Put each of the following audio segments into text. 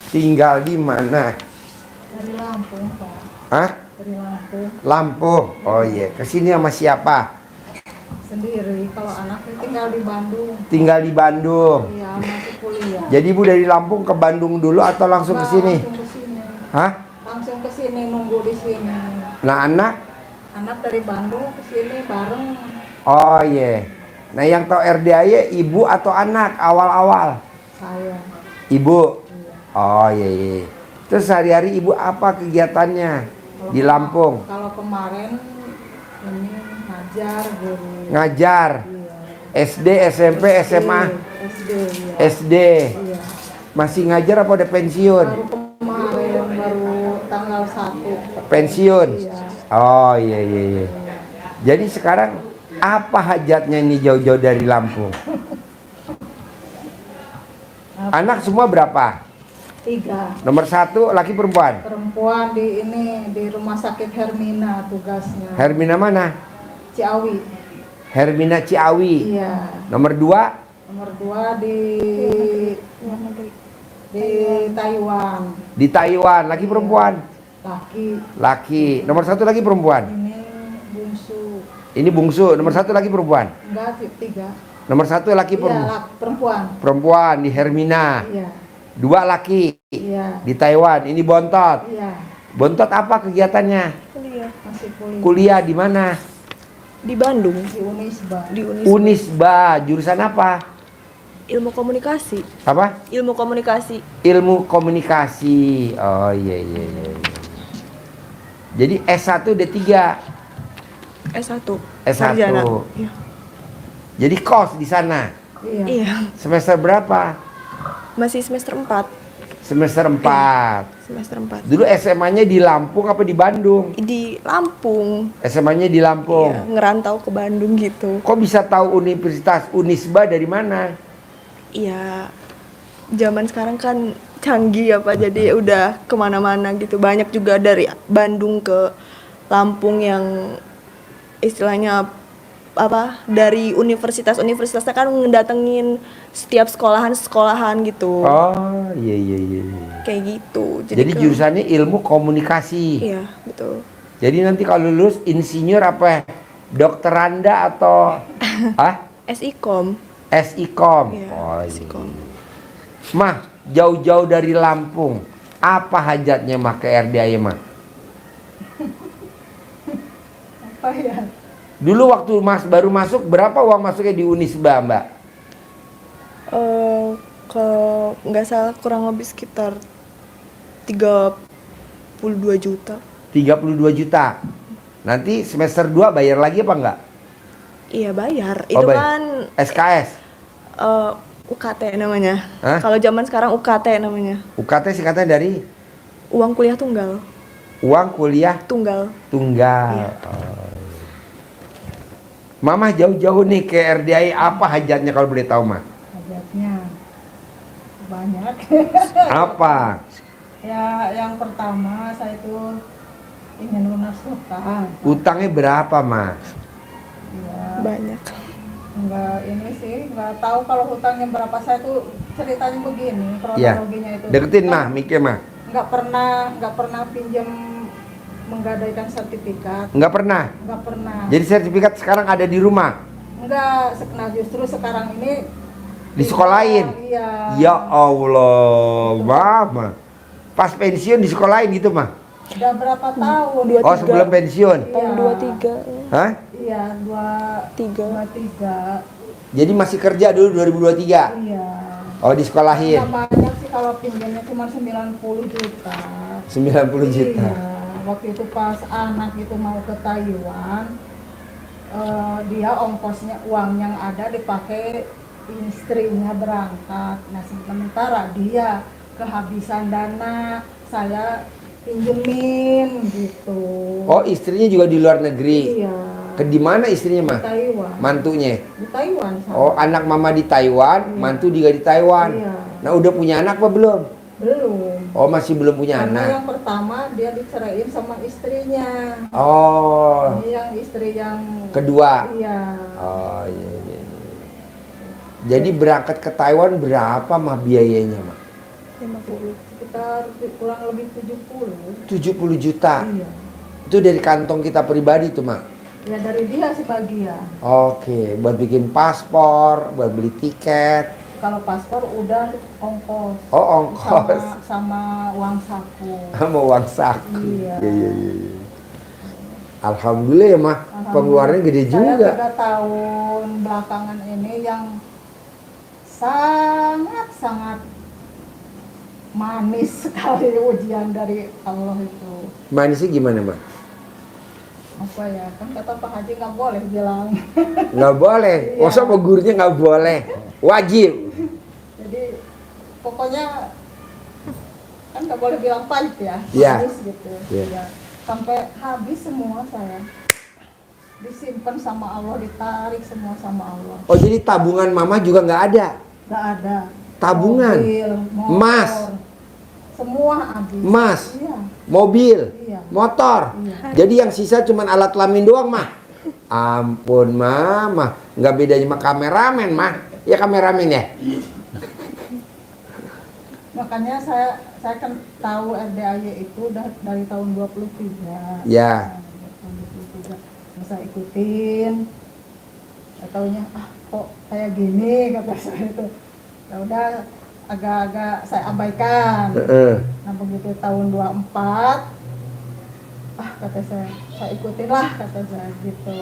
Tinggal di mana? Dari Lampung, Pak. Hah? Dari Lampung. Lampung. Oh iya, kesini sama siapa? Sendiri. Kalau anaknya tinggal di Bandung. Tinggal di Bandung. Iya, masih kuliah. Jadi ibu dari Lampung ke Bandung dulu atau langsung ke sini? Langsung ke sini. Hah? Langsung ke sini, nunggu di sini. Nah anak? Anak dari Bandung ke sini bareng. Oh iya. Nah yang tahu RDAY ibu atau anak awal-awal? Saya. Ibu. Iya. Oh iya, iya. Terus sehari-hari ibu apa kegiatannya di Lampung? Kalau kemarin ini ngajar guru. Ngajar. Iya. SD, SMP, SMA. SD. Iya. SD. Iya. Masih ngajar apa udah pensiun? Baru kemarin, baru tanggal 1. Pensiun. Iya. Oh iya, iya, iya. Jadi sekarang apa hajatnya ini jauh-jauh dari Lampung? Anak semua berapa? 3. Nomor 1 laki perempuan? Perempuan di ini di rumah sakit Hermina tugasnya. Hermina mana? Ciawi. Hermina Ciawi. Iya. Nomor 2? Nomor 2 di Taiwan. Di Taiwan. Laki perempuan? Laki. Laki. Nomor 1 lagi perempuan? Ini bungsu. Ini bungsu. Nomor 1 lagi perempuan? Enggak, 3. Nomor 1 laki Iya, perempuan. perempuan di Hermina. Iya. 2 laki Iya. di Taiwan. Ini bontot. Iya. Bontot apa kegiatannya? Kuliah Masih kuliah. Kuliah di mana? di Bandung, Di Unisba. di Unisba. Unisba. Jurusan apa? Ilmu komunikasi. Apa? Ilmu komunikasi. Ilmu komunikasi. Oh iya, iya, iya, iya. Jadi S1 D3. S1. S1. Sarjana. Iya. Jadi kos di sana. Iya. Iya. Semester berapa? Masih semester 4. Semester 4. Semester 4. Dulu SMA-nya di Lampung apa di Bandung? Di Lampung. SMA-nya di Lampung. Iya, ngerantau ke Bandung gitu. Kok bisa tahu Universitas Unisba dari mana? Iya. Zaman sekarang kan canggih ya Pak, jadi udah kemana-mana gitu. Banyak juga dari Bandung ke Lampung yang istilahnya apa, dari universitasnya kan ngedatengin setiap sekolahan gitu. Oh iya, iya, iya, iya. Kayak gitu. Jadi jurusannya ilmu komunikasi. Iya, betul. Jadi nanti kalau lulus insinyur apa? Dokteranda atau SIKOM. SIKOM. Iya, Oh iya. SIKOM. Mah, jauh-jauh dari Lampung. Apa hajatnya mah ke RDAY mah? Apa ya? Dulu waktu Mas baru masuk berapa uang masuknya di Unisba, Mbak? Kalau nggak salah kurang lebih sekitar 32 juta. 32 juta. Nanti semester 2 bayar lagi apa enggak? Iya bayar. Oh, Itu bayar. kan SKS. UKT namanya. Hah? Kalau zaman sekarang UKT namanya. UKT singkatnya dari Uang kuliah tunggal. uang kuliah Tunggal. tunggal. Iya. Oh. Mama jauh-jauh nih ke RDAY, apa hajatnya kalau boleh tahu, Mah? Hajatnya banyak. Apa? Ya, yang pertama saya itu ingin lunas hutang. Utangnya berapa, Mah? Ya, Banyak. enggak ini sih, enggak tahu kalau hutangnya berapa. Saya tuh ceritanya begini, Iya. kronologinya itu. Deketin, Mah, mikir, Mah. Enggak pernah pinjam menggadaikan sertifikat. Enggak pernah. Enggak pernah. Jadi sertifikat sekarang ada di rumah. Enggak, nah justru sekarang ini Disekolahin. Iya. Ya Allah, Mama. Pas pensiun disekolahin gitu, Mah. Udah berapa tahun? Oh, sebelum pensiun. Tahun 23. Hah? Iya, 23. Jadi masih kerja dulu 2023. Iya. Oh, disekolahin. Nggak banyak sih kalau pinjamnya cuma 90 juta. 90 juta. Iya. Waktu itu pas anak itu mau ke Taiwan, dia ongkosnya, uang yang ada dipakai istrinya berangkat. Nah, sementara dia kehabisan dana, saya pinjemin gitu. Oh, istrinya juga di luar negeri. Iya. Ke di mana istrinya, Mah? Di Taiwan. Mantunya. Di Taiwan. sama. Oh, anak mama di Taiwan, Iya. mantu juga di Taiwan. Iya. Nah, udah punya anak apa belum? Belum. Oh, masih belum punya Karena anak. yang pertama dia diceraiin sama istrinya. Oh, Ini yang istri yang kedua. Iya. Oh, iya, iya, iya. Jadi berangkat ke Taiwan berapa, Mah, biayanya, Mah? 50. sekitar kurang lebih 70. 70 juta. Iya. Itu dari kantong kita pribadi tuh, Mak. Ya dari dia sebagian. Oke, buat bikin paspor, buat beli tiket. Kalau paspor udah ongkos. Oh, ongkos. Sama uang saku. Sama uang saku. Iya. Iya. Alhamdulillah ya, Mah. Pengeluarannya gede Saya juga. 3 tahun belakangan ini yang sangat manis sekali ujian dari Allah itu. Manisnya gimana, Mah? Apa ya, kan kata Pak Haji nggak boleh bilang. Nggak boleh. Iya. Masa sama gurunya nggak boleh? Wajib. Jadi pokoknya kan nggak boleh bilang pahit ya, Iya. manis gitu. Iya. Ya. Sampai habis semua saya. Disimpan sama Allah, ditarik semua sama Allah. Oh, jadi tabungan Mama juga nggak ada? Nggak ada. Tabungan? Mobil, motor, Emas? semua habis. Emas? Iya. Mobil? Iya. Motor? Iya. Jadi yang sisa cuma alat kelamin doang, Mah? Ampun, Mah. Nggak bedanya sama kameramen, Mah. Ya kameramen ya? Makanya saya kan tahu RDAY itu udah dari tahun 23. Ya. Nah, tahun 23. Saya ikutin. Saya taunya kok kayak gini kata saya itu. Ya udah agak-agak saya abaikan. Nah begitu tahun 24 kata saya ikutin lah kata saya gitu.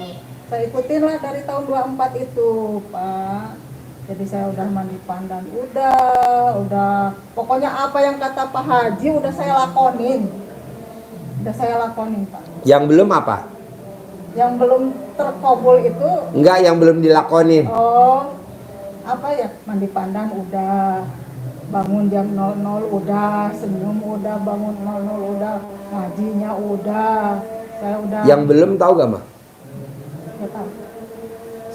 Saya ikutin lah dari tahun 24 itu, Pak. Jadi saya udah mandi pandan, udah pokoknya apa yang kata Pak Haji udah saya lakonin. Udah saya lakonin, Pak. Yang belum apa? Yang belum terkabul itu Enggak, yang belum dilakonin. apa ya? Mandi pandan udah, bangun jam 00 udah, senyum udah, bangun 00 udah, ngajinya udah. Saya udah. Yang belum tahu gak, Mah? Nggak tahu.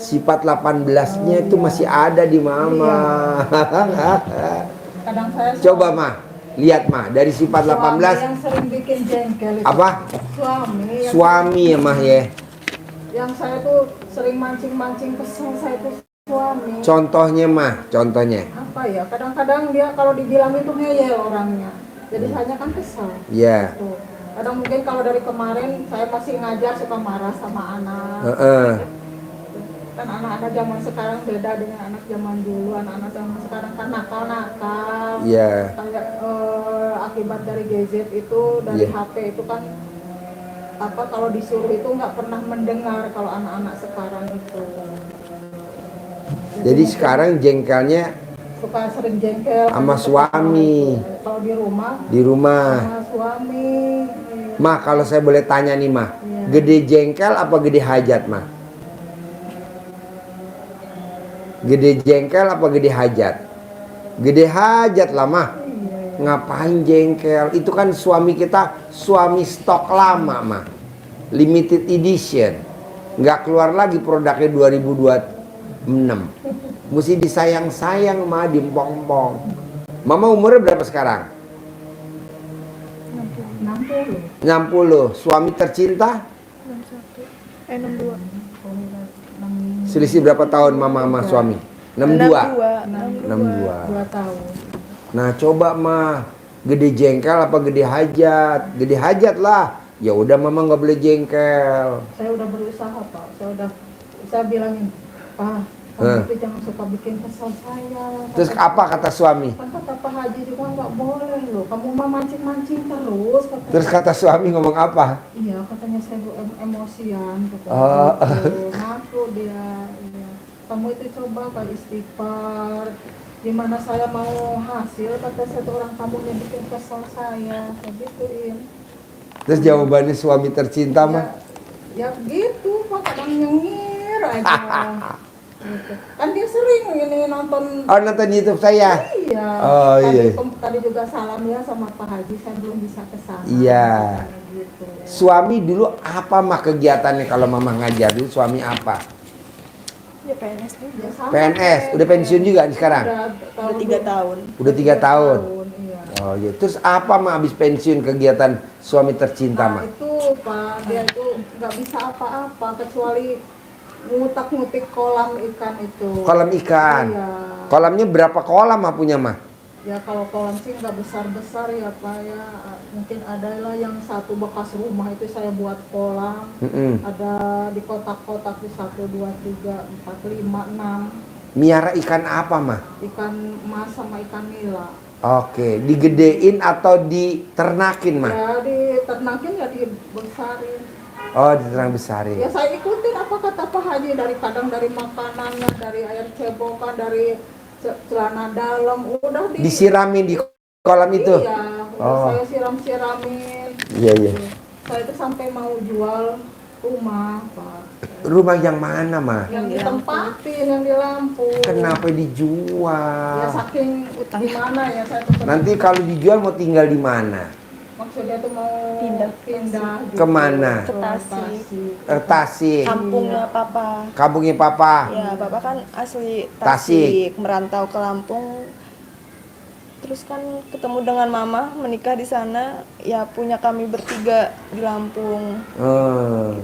Sifat 18-nya itu masih ada di Mama. Kadang saya Coba, Mah. Lihat, Mah. Dari sifat suami 18. yang sering bikin jengkel itu. Apa? Suami ya, Mah ya. Yang saya tuh sering mancing-mancing kesel saya tuh suami. Contohnya, Mah. Contohnya. Apa ya? Kadang-kadang dia kalau dibilang itu ngeyel orangnya. Jadi saya kan kesel. Iya. Tuh. Kadang mungkin kalau dari kemarin saya masih ngajar suka marah sama anak. Kan anak-anak zaman sekarang beda dengan anak zaman dulu. Anak-anak zaman sekarang kan nakal-nakal. Iya. Kayak akibat dari gadget itu, dari Iya. HP itu kan apa kalau disuruh itu nggak pernah mendengar kalau anak-anak sekarang itu. Jadi sekarang jengkelnya suka sering jengkel sama suami. Kalau di rumah Di rumah. sama suami. Mah, kalau saya boleh tanya nih, Mah. Iya. Gede jengkel apa gede hajat, Mah? Gede jengkel apa gede hajat? Gede hajat lah, Mah. Ngapain jengkel? Itu kan suami kita, suami stok lama, Mah. Limited edition. Nggak keluar lagi produknya 2026. Mesti disayang-sayang, Mah, diempong-empong. Mama umurnya berapa sekarang? 60. 60. Suami tercinta? 61. 62. Selisih berapa tahun Mama sama suami? 62. 62. 2 tahun. Nah, coba mah, gede jengkel apa gede hajat? Gede hajat lah. Ya udah, Mama nggak boleh jengkel. Saya udah berusaha, Pak. Saya bilangin, Pak, kamu itu jangan suka bikin kesal saya. Terus apa kata suami? Kan kata Pak Haji juga nggak boleh loh. Kamu mah mancing-mancing terus. Terus kata suami ngomong apa? Iya, katanya saya emosian. Oh. Ngaku dia. Iya. Kamu itu coba Pak istighfar. Gimana saya mau hasil? Kata satu orang kamu yang bikin kesal saya. Saya gituin. Terus jawabannya suami tercinta mah? Ya gitu, Pak. Kadang nyengir aja. Gitu. Kan dia sering ini nonton. Oh, nonton YouTube saya? Iya. Oh, iya. Tadi juga salam ya sama Pak Haji. Saya belum bisa kesana. Iya. Gitu. Suami dulu apa mah kegiatannya kalau Mama ngajar dulu? Suami apa? Ya PNS juga. Ya, sama PNS, kayak udah pensiun juga nih sekarang? Udah 3 tahun. Udah 3 tahun. Iya. Oh iya. Terus apa mah habis pensiun kegiatan suami tercinta Nah, mah? itu Pak, dia tuh nggak bisa apa-apa kecuali ngutak-ngutik kolam ikan itu. Kolam ikan. Iya. Kolamnya berapa kolam mah punya mah? Ya kalau kolam sih nggak besar-besar ya Pak ya. Mungkin adalah yang satu bekas rumah itu saya buat kolam. Mm-mm. Ada di kotak-kotak di 1, 2, 3, 4, 5, 6 Miara ikan apa mah? ikan emas sama ikan nila. Oke, digedein atau diternakin mah? Ya diternakin ya dibesarin. Oh, diternak besarin. Ya saya ikutin apa kata Pak Haji, dari kadang dari makanannya, dari air cebokan, dari celana dalam, udah Disiramin di kolam itu. Iya, udah Oh. saya siram-siramin. Iya, iya. Saya itu sampai mau jual rumah, Pak. Rumah yang mana mah? Yang ditempatin, yang di Lampung. Kenapa Ya dijual? saking gimana ya saya tuh Nanti kalau dijual mau tinggal di mana? maksudnya tuh mau Pindah. gitu. Kemana? Ke Tasik. Tasik. Kampungnya papa. Kampungnya papa. Ya, papa kan asli Tasik. Tasik, merantau ke Lampung. Terus kan ketemu dengan mama, menikah di sana, ya punya kami bertiga di Lampung. Oh.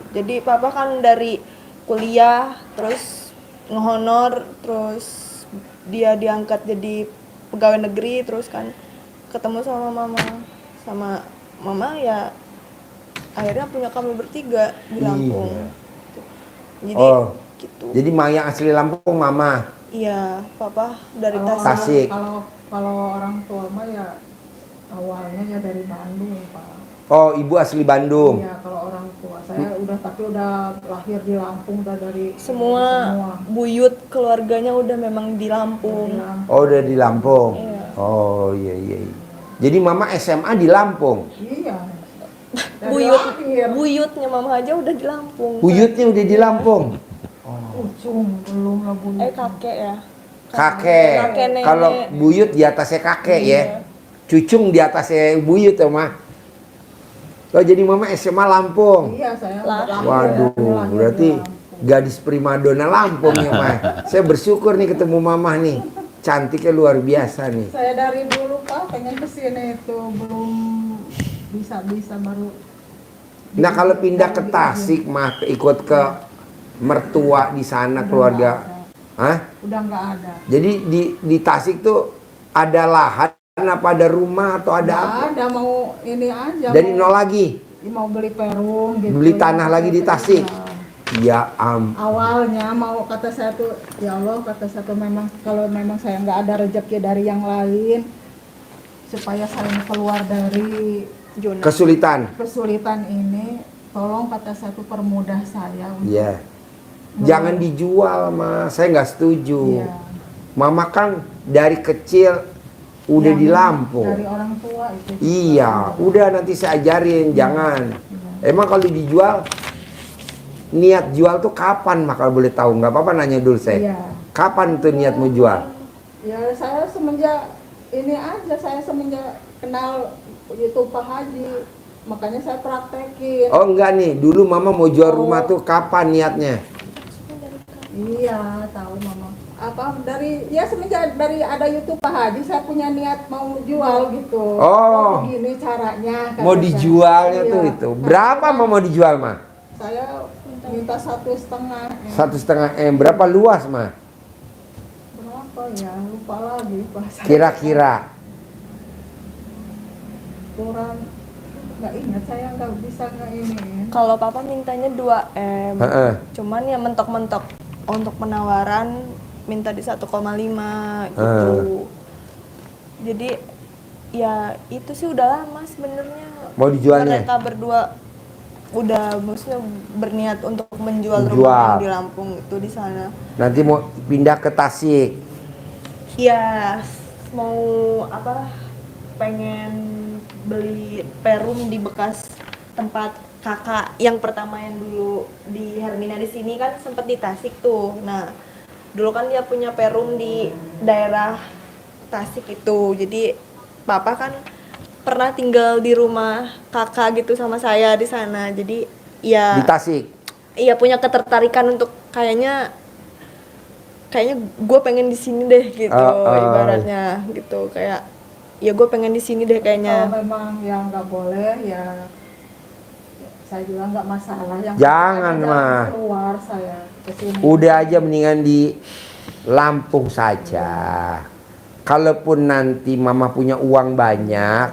Jadi papa kan dari kuliah, terus ngehonor, terus dia diangkat jadi pegawai negeri, terus kan ketemu sama mama ya akhirnya punya kami bertiga di Lampung. Iya. Jadi Oh. gitu. Jadi Maya asli Lampung mama. Iya, papa dari Kalau Tasik. Tasik. kalau orang tua mah ya awalnya ya dari Bandung, Pak. Oh, ibu asli Bandung. Iya, kalau orang tua saya udah lahir di Lampung, udah dari Semua buyut keluarganya udah memang di Lampung. Di Lampung. Oh, udah di Lampung. Iya. Oh, iya, iya. Jadi mama SMA di Lampung. Iya. Dari lahir. Buyutnya mama aja udah di Lampung. Buyutnya udah di Lampung. Ucung belum lah Bu. Kakek ya. Kakek. Kakek, nenek. Kalau buyut di atasnya kakek ya. Cucung di atasnya buyut ya, mah. Oh, jadi mama SMA Lampung. Iya, saya Lah. Waduh, lahir berarti di Lampung. gadis primadona Lampung ya, mah. Saya bersyukur nih ketemu mama nih. Cantiknya luar biasa nih. Saya dari dulu Pak pengen kesini itu belum bisa baru. Nah, kalau pindah ke Tasik mah ikut ke mertua di sana keluarga. Hah? Udah nggak ada. Jadi di Tasik tuh ada lahan apa ada rumah atau ada Nggak apa? ada, mau ini aja. Dari mau, nol lagi. mau beli perum gitu. Beli tanah lagi di Tasik. Iya. Ya Awalnya mau kata saya tuh, ya Allah kata saya tuh memang kalau memang saya nggak ada rezeki dari yang lain, supaya saya keluar dari Zona. kesulitan. kesulitan ini, tolong kata saya tuh permudah saya untuk Iya. Jangan dijual, Mas. Saya nggak setuju. Iya. Mama kan dari kecil udah Yang di Lampung. dari orang tua itu. Iya, udah nanti saya ajarin, jangan. Emang kalau dijual, niat jual tuh kapan, Mak, kalau boleh tahu? Nggak apa-apa nanya dulu saya. Iya. Kapan tuh niat mau jual? Ya saya semenjak ini aja, saya semenjak kenal YouTube Pak Haji, makanya saya praktekin. Oh enggak nih, dulu Mama mau jual rumah tuh kapan niatnya? Iya, tahu Mama. Apa dari ya semenjak dari ada YouTube Pak Haji, saya punya niat mau jual gitu. Oh. Begini caranya. kata Mau saya. dijualnya Iya. tuh itu. Berapa mau dijual, Ma? Saya minta 1,5 M. 1,5 M. Berapa luas, Ma? Berapa ya? Lupa lagi Pak. Saya Kira-kira. kurang nggak ingat, saya nggak bisa nggak ini. Kalau papa mintanya 2 M. Heeh. Cuman ya mentok-mentok untuk penawaran minta di 1,5 gitu. Jadi ya itu sih udah lama sebenarnya. Mau dijualnya? Mereka berdua udah maksudnya berniat untuk menjual Menjual. rumah yang di Lampung itu di sana. Nanti mau pindah ke Tasik. Ya mau apa? Pengen beli perum di bekas tempat kakak yang pertama yang dulu di Hermina di sini kan sempet di Tasik tuh. Nah, dulu kan dia punya perum di daerah Tasik itu. Jadi papa kan pernah tinggal di rumah kakak gitu sama saya di sana. Jadi ya Di Tasik. iya punya ketertarikan untuk kayaknya gue pengen di sini deh gitu ibaratnya gitu kayak ya gue pengen di sini deh kayaknya. Kalau memang yang nggak boleh ya saya juga nggak masalah. Yang Jangan, ada mah. keluar saya ke sini. Udah aja mendingan di Lampung saja. kalaupun nanti mama punya uang banyak,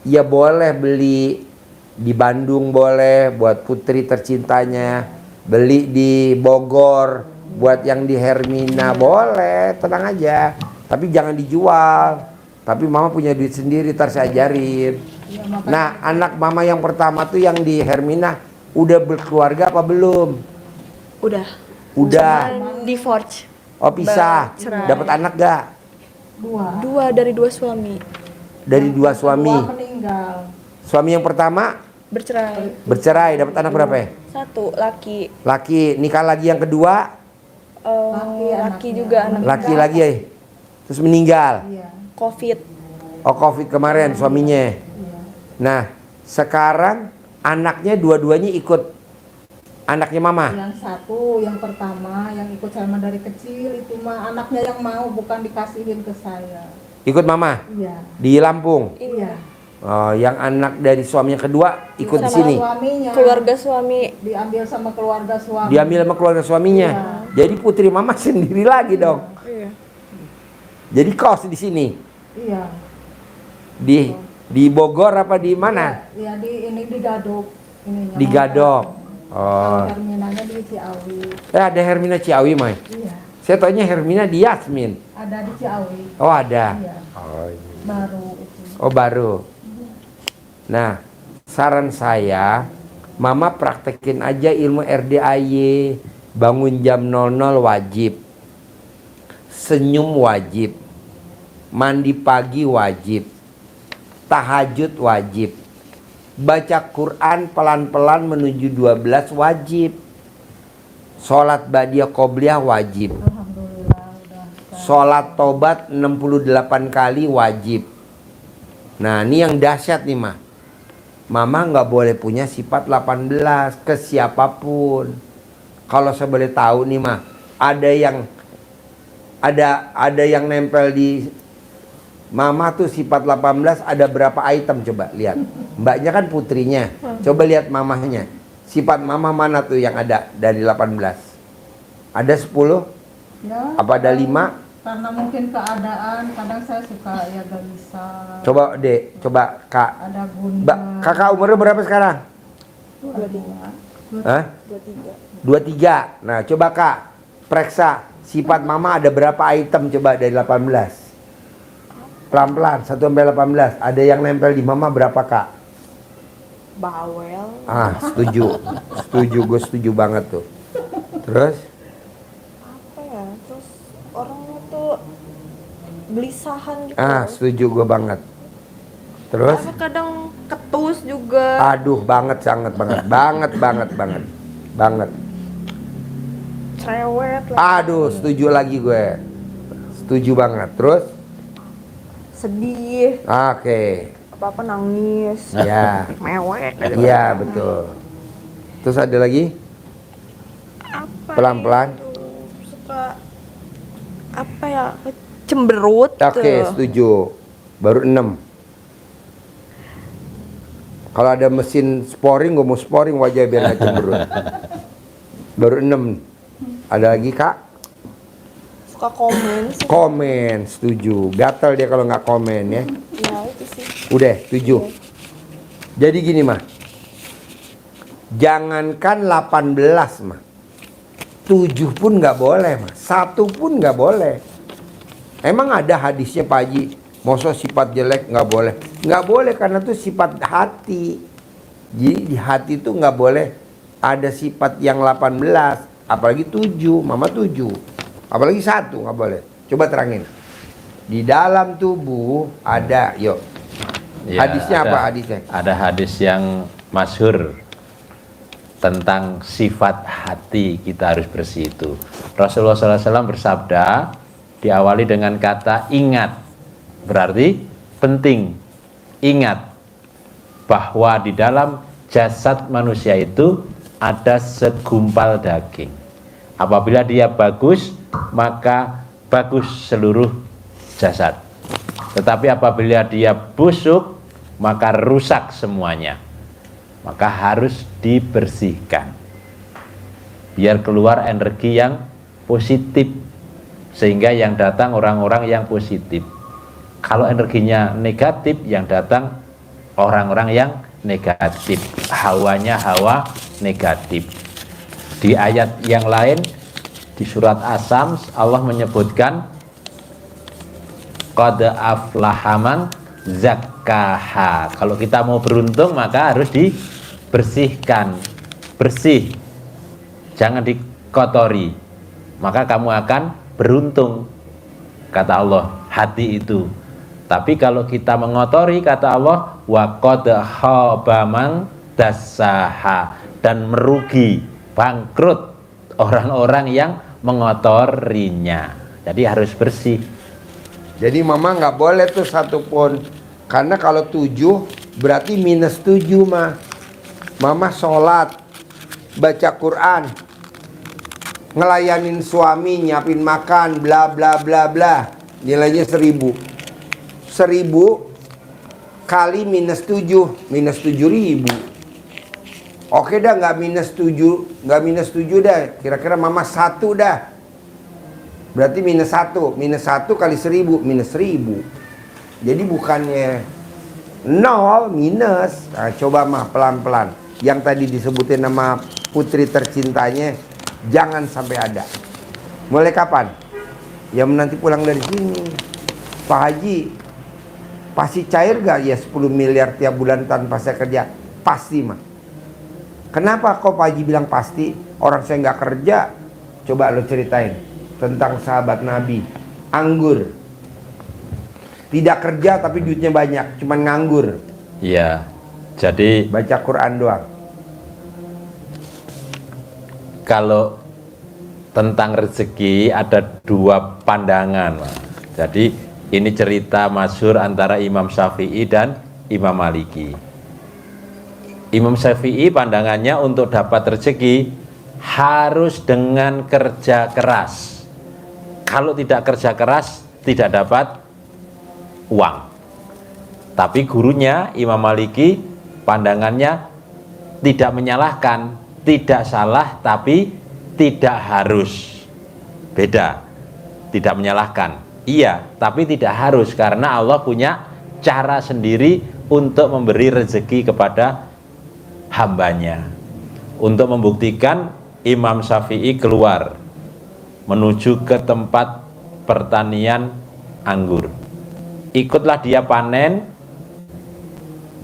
ya boleh beli di Bandung, boleh buat putri tercintanya, beli di Bogor buat yang di Hermina, boleh, tenang aja. Tapi jangan dijual. Tapi mama punya duit sendiri, ntar saya ajarin. Ya, makanya Nah, anak mama yang pertama tuh yang di Hermina udah berkeluarga apa belum? Udah. Udah. Cuman divorce. Oh, pisah. Bercerai. Dapat anak gak? dua Dari dua suami. Dari dua suami. Dua meninggal. Suami yang pertama Bercerai. dapat anak berapa ya? 1 laki. Laki. Nikah lagi yang kedua, Laki anaknya. juga anak laki lagi ya. Terus meninggal. Iya. COVID. Oh, Covid kemarin suaminya. Iya. Nah, sekarang anaknya dua-duanya ikut anaknya mama. Yang satu, yang pertama, yang ikut sama dari kecil itu mah anaknya yang mau, bukan dikasihin ke saya. Ikut mama Iya. di Lampung. Iya. Oh, yang anak dari suami yang kedua ikut di Sama sini. Suaminya. Keluarga suami. Diambil sama keluarga suami. Diambil sama keluarga suaminya. Jadi putri mama sendiri lagi dong. Iya. Jadi kos di sini. Iya. Di Bogor apa di mana? Iya, ini di Gadok. Ininya. Di Gadok. Oh. Terminalnya di Ciawi. Ada Hermina Ciawi, Mai. Iya. Saya taunya Hermina di Yasmin. Ada di Ciawi. Oh, ada. Iya. Oh, iya. Baru itu. Oh, baru. Nah, saran saya, mama praktekin aja ilmu RDAY. Bangun jam 00 wajib. Senyum wajib. Mandi pagi wajib. Tahajud wajib. Baca Quran pelan-pelan menuju 12 wajib. Sholat ba'diyah qobliyah wajib. Alhamdulillah udah. Sholat tobat 68 kali wajib. Nah, ini yang dahsyat nih, mah. Mama nggak boleh punya sifat 18 ke siapapun. Kalau saya boleh tahu nih, mah, ada yang nempel di mama tuh sifat 18, ada berapa item coba lihat. Mbaknya kan putrinya. Coba lihat mamahnya. Sifat mama mana tuh yang ada dari 18? Ada 10? Ya, Apa ada 5? karena mungkin keadaan, kadang saya suka ya gak bisa. Coba Dek, coba Kak. Ada bunda. Mbak, kakak umurnya berapa sekarang? 23. Hah? 23. 23. Nah, coba Kak, periksa sifat mama ada berapa item coba dari 18. Pelan-pelan, 1 sampai 18. Ada yang nempel di mama berapa, Kak? Bawel. Ah, setuju. Setuju, gue setuju banget tuh. Terus? Apa ya? Terus orangnya tuh belisahan gitu. Ah, setuju gue banget. Terus? Tapi kadang ketus juga. Aduh, banget, sangat banget. Banget. Cerewet lah. Aduh, setuju lagi gue. Setuju banget. Terus? Sedih. Oke. Apa-apa nangis. Ya. Mewek. Iya, betul. Terus ada lagi? Apa Pelan-pelan. itu? Suka apa ya? Cemberut. Oke, setuju. Baru 6. Kalau ada mesin sporing, gue mau sporing wajah biar gak cemberut. Baru 6. Ada lagi, Kak? Suka komen sih. Komen, setuju. Gatel dia kalau nggak komen ya. Ya itu sih. Udah, setuju. Jadi gini, mah. Jangankan 18, mah. 7 pun nggak boleh, mah. 1 pun nggak boleh. Emang ada hadisnya, Pak Haji? Masa sifat jelek nggak boleh? Nggak boleh karena itu sifat hati. Jadi di hati itu nggak boleh ada sifat yang 18. Apalagi 7, mama 7. Apalagi 1 nggak boleh. Coba terangin. Di dalam tubuh ada, yuk. Ya, Hadisnya apa hadisnya? Ada hadis yang masyhur tentang sifat hati kita harus bersih itu. Rasulullah SAW bersabda, diawali dengan kata ingat. Berarti penting. Ingat bahwa di dalam jasad manusia itu ada segumpal daging. Apabila dia bagus, maka bagus seluruh jasad. Tetapi apabila dia busuk, maka rusak semuanya. Maka harus dibersihkan. Biar keluar energi yang positif. Sehingga yang datang orang-orang yang positif. Kalau energinya negatif, yang datang orang-orang yang negatif, hawanya hawa negatif. Di ayat yang lain di surat As-Sams Allah menyebutkan qad aflaha man zakkaha. Kalau kita mau beruntung maka harus dibersihkan, bersih, jangan dikotori, maka kamu akan beruntung, kata Allah, hati itu. Tapi kalau kita mengotori, kata Allah, wa qad khaba man dassaha, dan merugi, bangkrut orang-orang yang mengotorinya. Jadi harus bersih. Jadi mama nggak boleh tuh satupun, karena kalau 7 berarti minus 7 mah. Mama sholat, baca Quran, ngelayanin suami, nyiapin makan, bla bla bla bla, nilainya 1000. 1000 kali minus 7, minus 7.000. Oke dah, nggak minus 7, nggak minus 7 dah. Kira-kira mama 1 dah. Berarti minus 1, minus 1 kali 1000, minus 1000. Jadi bukannya 0 minus. Nah, coba mah pelan-pelan. Yang tadi disebutin nama putri tercintanya, jangan sampai ada. Mulai kapan? Ya nanti pulang dari sini. Pak Haji, pasti cair gak ya 10 miliar tiap bulan tanpa saya kerja? Pasti mah. Kenapa kok Pak Haji bilang pasti? Orang saya nggak kerja. Coba lo ceritain tentang sahabat Nabi, anggur, tidak kerja tapi duitnya banyak, cuman nganggur. Iya, jadi Baca Quran doang. kalau tentang rezeki ada dua pandangan. Jadi ini cerita masyhur antara Imam Syafi'i dan Imam Maliki. Imam Syafi'i pandangannya untuk dapat rezeki harus dengan kerja keras. Kalau tidak kerja keras tidak dapat uang. Tapi gurunya Imam Maliki pandangannya tidak menyalahkan, tidak salah tapi tidak harus. Beda. Tidak menyalahkan, iya, tapi tidak harus, karena Allah punya cara sendiri untuk memberi rezeki kepada hambanya. Untuk membuktikan, Imam Syafi'i keluar menuju ke tempat pertanian anggur. Ikutlah dia panen,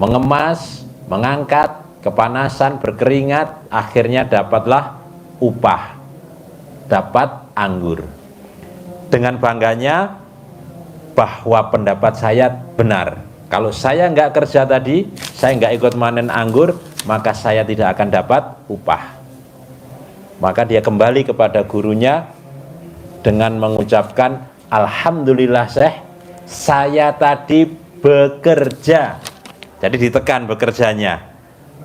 mengemas, mengangkat, kepanasan, berkeringat, akhirnya dapatlah upah, dapat anggur. Dengan bangganya bahwa pendapat saya benar. Kalau saya nggak kerja tadi, saya nggak ikut panen anggur, maka saya tidak akan dapat upah. Maka dia kembali kepada gurunya dengan mengucapkan, alhamdulillah Syekh, saya tadi bekerja. Jadi ditekan bekerjanya,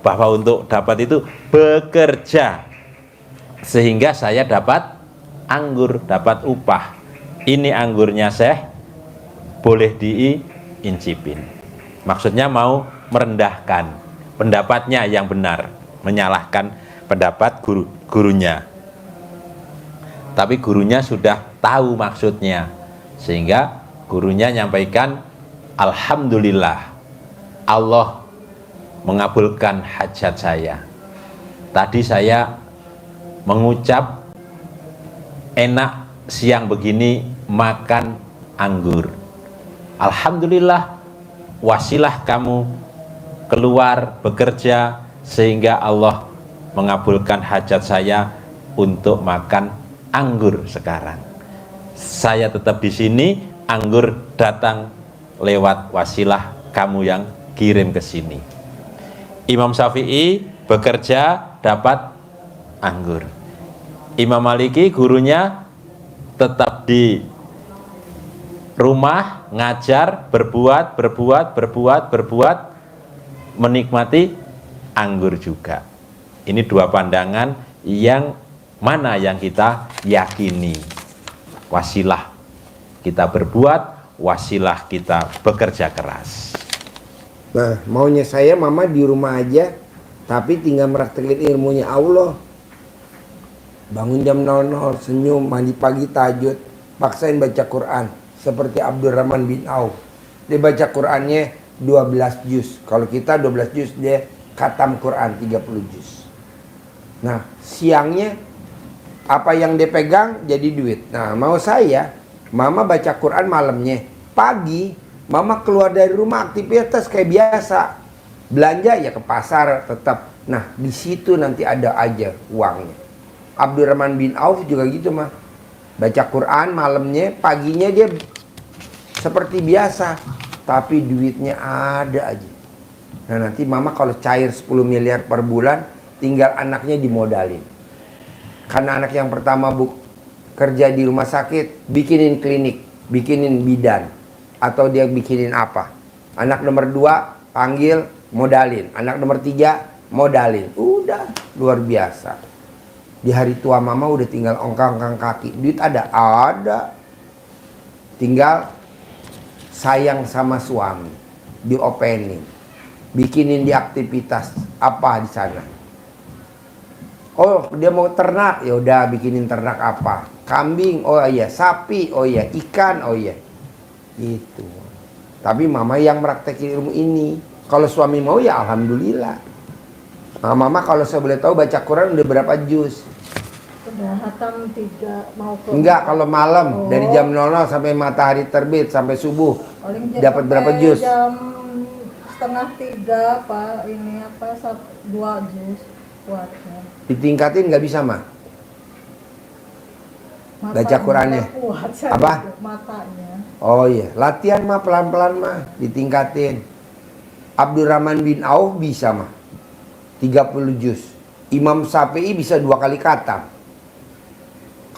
bahwa untuk dapat itu bekerja, sehingga saya dapat anggur, dapat upah. Ini anggurnya Syekh, boleh diincipin. Maksudnya mau merendahkan pendapatnya yang benar, menyalahkan pendapat gurunya. Tapi gurunya sudah tahu maksudnya, sehingga gurunya nyampaikan, alhamdulillah Allah mengabulkan hajat saya. Tadi saya mengucap enak siang begini makan anggur. Alhamdulillah wasilah kamu keluar bekerja sehingga Allah mengabulkan hajat saya untuk makan anggur sekarang. Saya tetap di sini, anggur datang lewat wasilah kamu yang kirim ke sini. Imam Syafi'i bekerja dapat anggur. Imam Maliki gurunya tetap di rumah ngajar, berbuat, menikmati anggur juga. Ini dua pandangan, yang mana yang kita yakini? Wasilah kita berbuat, wasilah kita bekerja keras. Nah, maunya saya mama di rumah aja, tapi tinggal meraktekin ilmunya Allah. Bangun jam 00, senyum, mandi pagi, tahajud, paksain baca Quran seperti Abdurrahman bin Auf. dia baca Qurannya 12 juz. Kalau kita 12 juz, dia khatam Quran 30 juz. Nah, siangnya apa yang dia pegang jadi duit. Nah, mau saya, mama baca Quran malamnya. Pagi, mama keluar dari rumah aktivitas kayak biasa. Belanja ya ke pasar tetap. Nah, di situ nanti ada aja uangnya. Abdurrahman bin Auf juga gitu mah. Baca Quran malamnya, paginya dia seperti biasa, tapi duitnya ada aja. Nah, nanti mama kalau cair 10 miliar per bulan, tinggal anaknya dimodalin. Karena anak yang pertama kerja di rumah sakit, bikinin klinik, bikinin bidan, atau dia bikinin apa. Anak nomor 2 panggil, modalin. Anak nomor 3 modalin. Udah luar biasa. Di hari tua mama udah tinggal ongkang-ongkang kaki. Duit ada? Ada. Tinggal sayang sama suami, diopenin, bikinin di aktivitas apa di sana. Oh, dia mau ternak, ya udah bikinin ternak apa? Kambing, oh iya, sapi, oh iya, ikan, oh iya. Itu. Tapi mama yang praktekin ilmu ini. Kalau suami mau ya alhamdulillah. Nah, mama kalau saya boleh tahu baca Quran udah berapa juz? Udah hatam 3 mau ke. Enggak, kalau malam dari jam 00 sampai matahari terbit sampai subuh. Dapat berapa juz? Jam 2:30 Pak, ini apa 2 juz kuatnya. Ditingkatin nggak bisa mah? Baca Qurannya. Kuat, Apa? Matanya. Oh iya, latihan mah pelan-pelan mah, ditingkatin. Abdurrahman bin Auf bisa mah 30 juz. Imam Syafi'i bisa 2 kali khatam.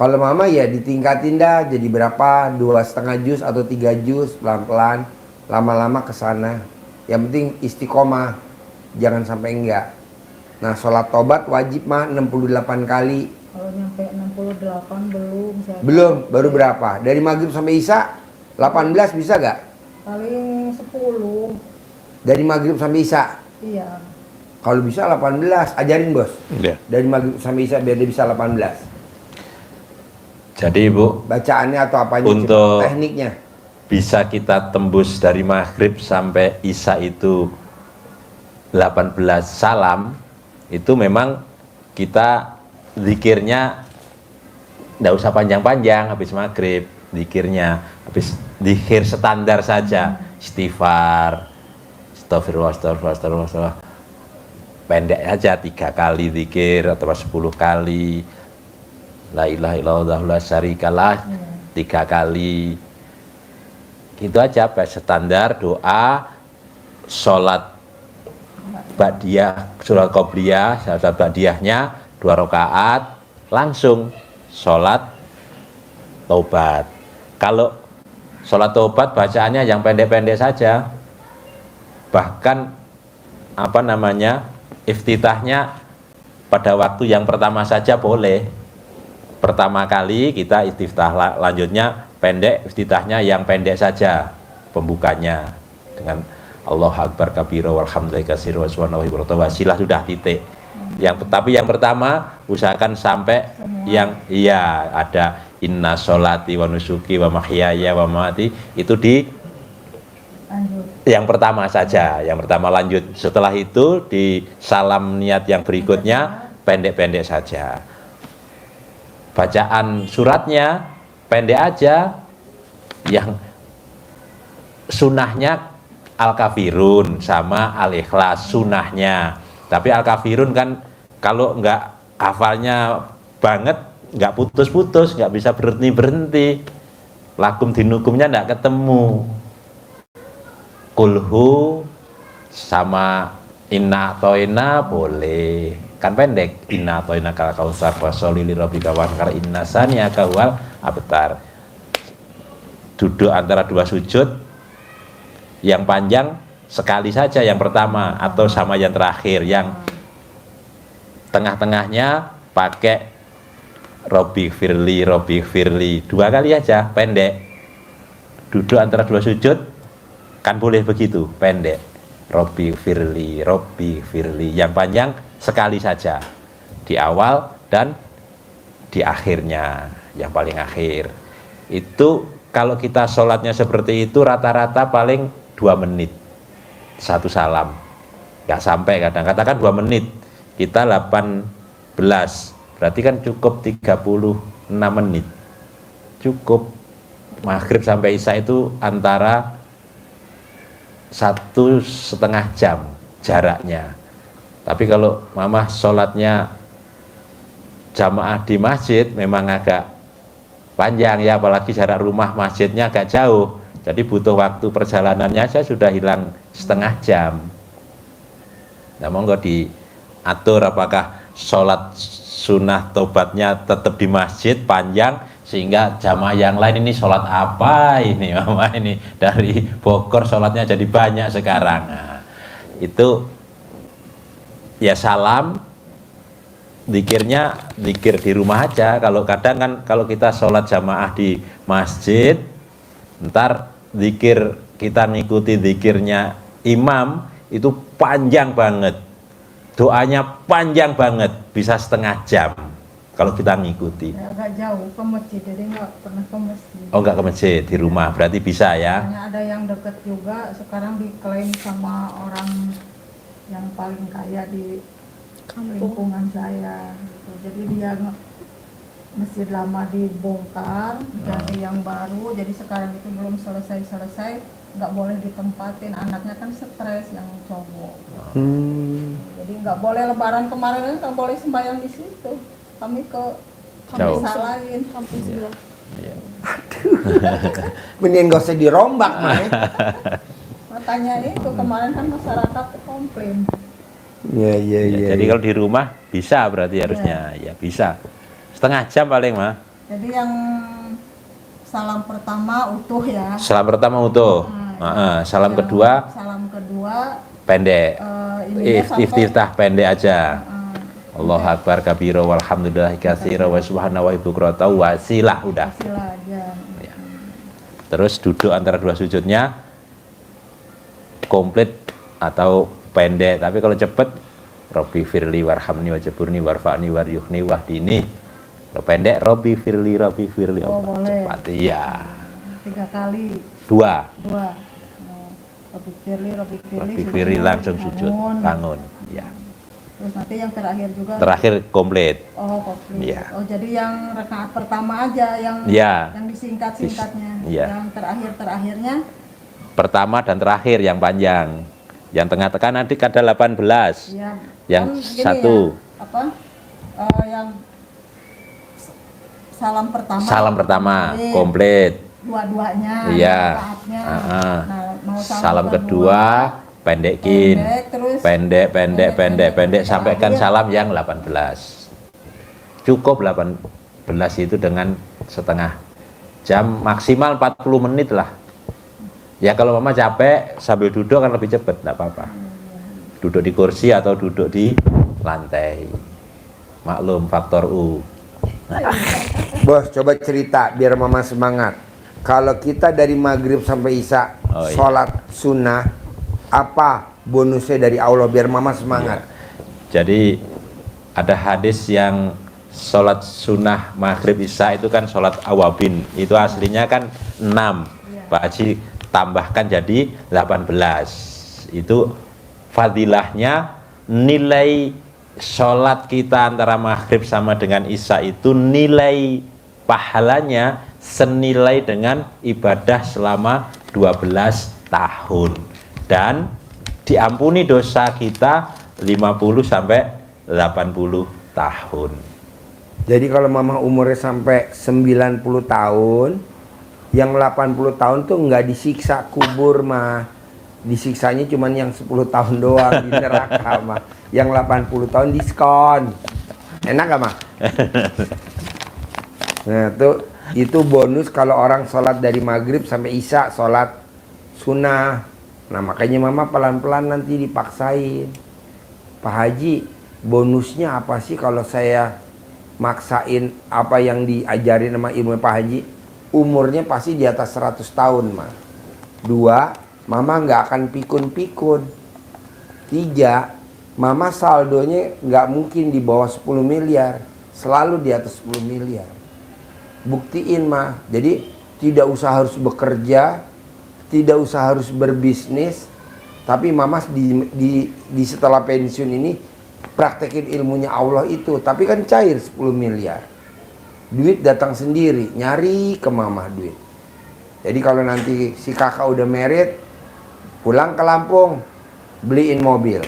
Kalau mama ya ditingkatin dah, jadi berapa? 2,5 juz atau 3 juz, pelan-pelan, lama-lama ke sana. Yang penting istiqomah, jangan sampai enggak. Nah, sholat tobat wajib mah 68 kali. Kalau nyampe 68 belum. Belum, baru berapa? Dari maghrib sampai isya 18 bisa gak? Paling 10. Dari maghrib sampai isya. Iya. Kalau bisa 18, ajarin bos. Iya. Dari maghrib sampai isya biar dia bisa 18. Jadi Ibu, Bacaannya atau apanya, Untuk- tekniknya. bisa kita tembus dari maghrib sampai isya itu 18 salam, itu memang kita zikirnya nggak usah panjang-panjang habis maghrib. Zikirnya habis zikir standar saja, istighfar, astagfirullah, astagfirullah, astagfirullah, astagfirullah. Pendek aja 3 kali zikir atau 10 kali. La ilaha illallah la syarikalah 3 kali. Itu aja standar doa sholat ba'diyah, sholat qobliyah, sholat ba'diyahnya 2 rakaat, langsung sholat taubat. Kalau sholat taubat bacaannya yang pendek-pendek saja, bahkan iftitahnya pada waktu yang pertama saja boleh. Pertama kali kita istiftah, lanjutnya pendek, iftitahnya yang pendek saja, pembukanya dengan Allahu Akbar kabira walhamdulillahi katsira wa subhanallahi wa wasilah, sudah titik. Tapi yang pertama usahakan sampai yang ada inna sholati wa nusuki wa mahyaya wa mamati, itu di Lanjut. yang pertama saja, yang pertama lanjut. Setelah itu di salam niat yang berikutnya pendek-pendek saja. Bacaan suratnya pendek aja, yang sunnahnya Al-Kafirun sama Al-Ikhlas sunnahnya. Tapi Al-Kafirun kan kalau nggak hafalnya banget, nggak putus-putus, nggak bisa berhenti-berhenti, lakum dinukumnya nggak ketemu. Kulhu sama inna toina boleh, kan pendek. Inna toina kal kausar fasoli li rabbika wanhar inna saniyaka wal abtar. Duduk antara 2 sujud, yang panjang sekali saja yang pertama, atau sama yang terakhir. Yang tengah-tengahnya pakai Robbi firli 2 kali aja, pendek. Duduk antara 2 sujud kan boleh begitu, pendek. Robbi firli, yang panjang sekali saja, di awal dan di akhirnya, yang paling akhir. Itu kalau kita sholatnya seperti itu rata-rata paling 2 menit satu salam, nggak sampai kadang, katakan 2 menit, kita 18, berarti kan cukup 36 menit, cukup. Maghrib sampai Isya itu antara 1,5 jam jaraknya. Tapi kalau mama sholatnya jamaah di masjid memang agak panjang ya, apalagi jarak rumah masjidnya agak jauh, jadi butuh waktu perjalanannya aja sudah hilang 1/2 jam. Nah, monggo diatur apakah sholat sunnah tobatnya tetap di masjid panjang, sehingga jamaah yang lain ini sholat apa ini mama ini dari Bogor sholatnya jadi banyak sekarang. Nah, itu ya salam, zikirnya zikir di rumah aja. Kalau kadang kan kalau kita sholat jamaah di masjid, ntar zikir kita ngikuti zikirnya imam itu panjang banget, doanya panjang banget, bisa 1/2 jam kalau kita ngikuti. Ya, agak jauh ke masjid, jadi nggak pernah ke masjid. Oh, nggak ke masjid, di rumah berarti bisa ya. Hanya ada yang deket juga, sekarang diklaim sama orang yang paling kaya di lingkungan saya gitu. Jadi dia masjid lama dibongkar, jadi yang baru, jadi sekarang itu belum selesai, nggak boleh ditempatin, anaknya kan stres yang cowok. Jadi nggak boleh lebaran kemarin nggak boleh sembahyang di situ, kami ke Jauh. desa lain. Kampung sebelah. Iya. Mending gak usah dirombak mah. Makanya itu kemarin kan masyarakat komplain. Iya iya Ya, iya. jadi kalau di rumah bisa berarti harusnya ya bisa 1/2 jam paling mah. Jadi yang salam pertama utuh ya. Salam pertama utuh. Salam Yang kedua salam kedua pendek. ininya sampai Iftitah pendek aja. eh, Allahu Akbar kabira walhamdulillahi katsira wa subhanahu wa ibukrata wasilah udah. sila aja. Ya. Terus duduk antara dua sujudnya komplit atau pendek, tapi kalau cepet Robbi firli warhamni wajaburni warfa'ni waryuhni wahdini. Kalau pendek Robbi firli Oh, Allah boleh. cepat. Iya. 3 kali, 2 2. Robi Robbi firli langsung sujud bangun. Ya. Terus nanti yang terakhir juga. Terakhir komplit. Oh, komplit. Iya. Oh, jadi yang rakaat pertama aja yang Iya. yang disingkat-singkatnya. Iya. Yang terakhir-terakhirnya Pertama dan terakhir yang panjang. Yang tengah-tengah nanti ada 18. ya Yang kan gini satu. ya, apa? Yang salam pertama. Salam pertama komplit. Dua-duanya. Iya. Rakaatnya. Ah. Nah, mau Salam kedua pendekin. terus Pendek sampaikan Terakhir. salam yang 18. Cukup 18 itu dengan 1/2 jam, maksimal 40 menit lah. Ya kalau mama capek sambil duduk kan lebih cepat, enggak apa-apa. Duduk di kursi atau duduk di lantai. Maklum faktor U. Bos, coba cerita biar mama semangat. Kalau kita dari maghrib sampai isya Oh, iya. sholat sunnah, apa bonusnya dari Allah biar mama semangat? Jadi ada hadis yang sholat sunnah maghrib isya itu kan sholat awabin, itu aslinya kan 6. Pak Haji tambahkan jadi 18. Itu fadilahnya, nilai sholat kita antara maghrib sama dengan isya itu nilai pahalanya senilai dengan ibadah selama 12 tahun, dan diampuni dosa kita 50 sampai 80 tahun. Jadi kalau mama umurnya sampai 90 tahun, yang 80 tahun tuh nggak disiksa kubur mah. Disiksanya cuman yang 10 tahun doang di neraka mah. Yang 80 tahun diskon. Enak gak mah? Nah itu bonus kalau orang sholat dari maghrib sampai isya sholat sunnah. Nah makanya mama pelan-pelan nanti dipaksain. Pak Haji, bonusnya apa sih kalau saya maksain apa yang diajarin sama ilmu Pak Haji? Umurnya pasti di atas 100 tahun mah. 2, mama nggak akan pikun-pikun. 3, mama saldonya nggak mungkin di bawah 10 miliar, selalu di atas 10 miliar. Buktiin mah. Jadi tidak usah harus bekerja, tidak usah harus berbisnis, tapi mama di setelah pensiun ini praktekin ilmunya Allah itu. Tapi kan cair 10 miliar. Duit datang sendiri, nyari ke mama duit. Jadi kalau nanti si kakak udah married, pulang ke Lampung, beliin mobil,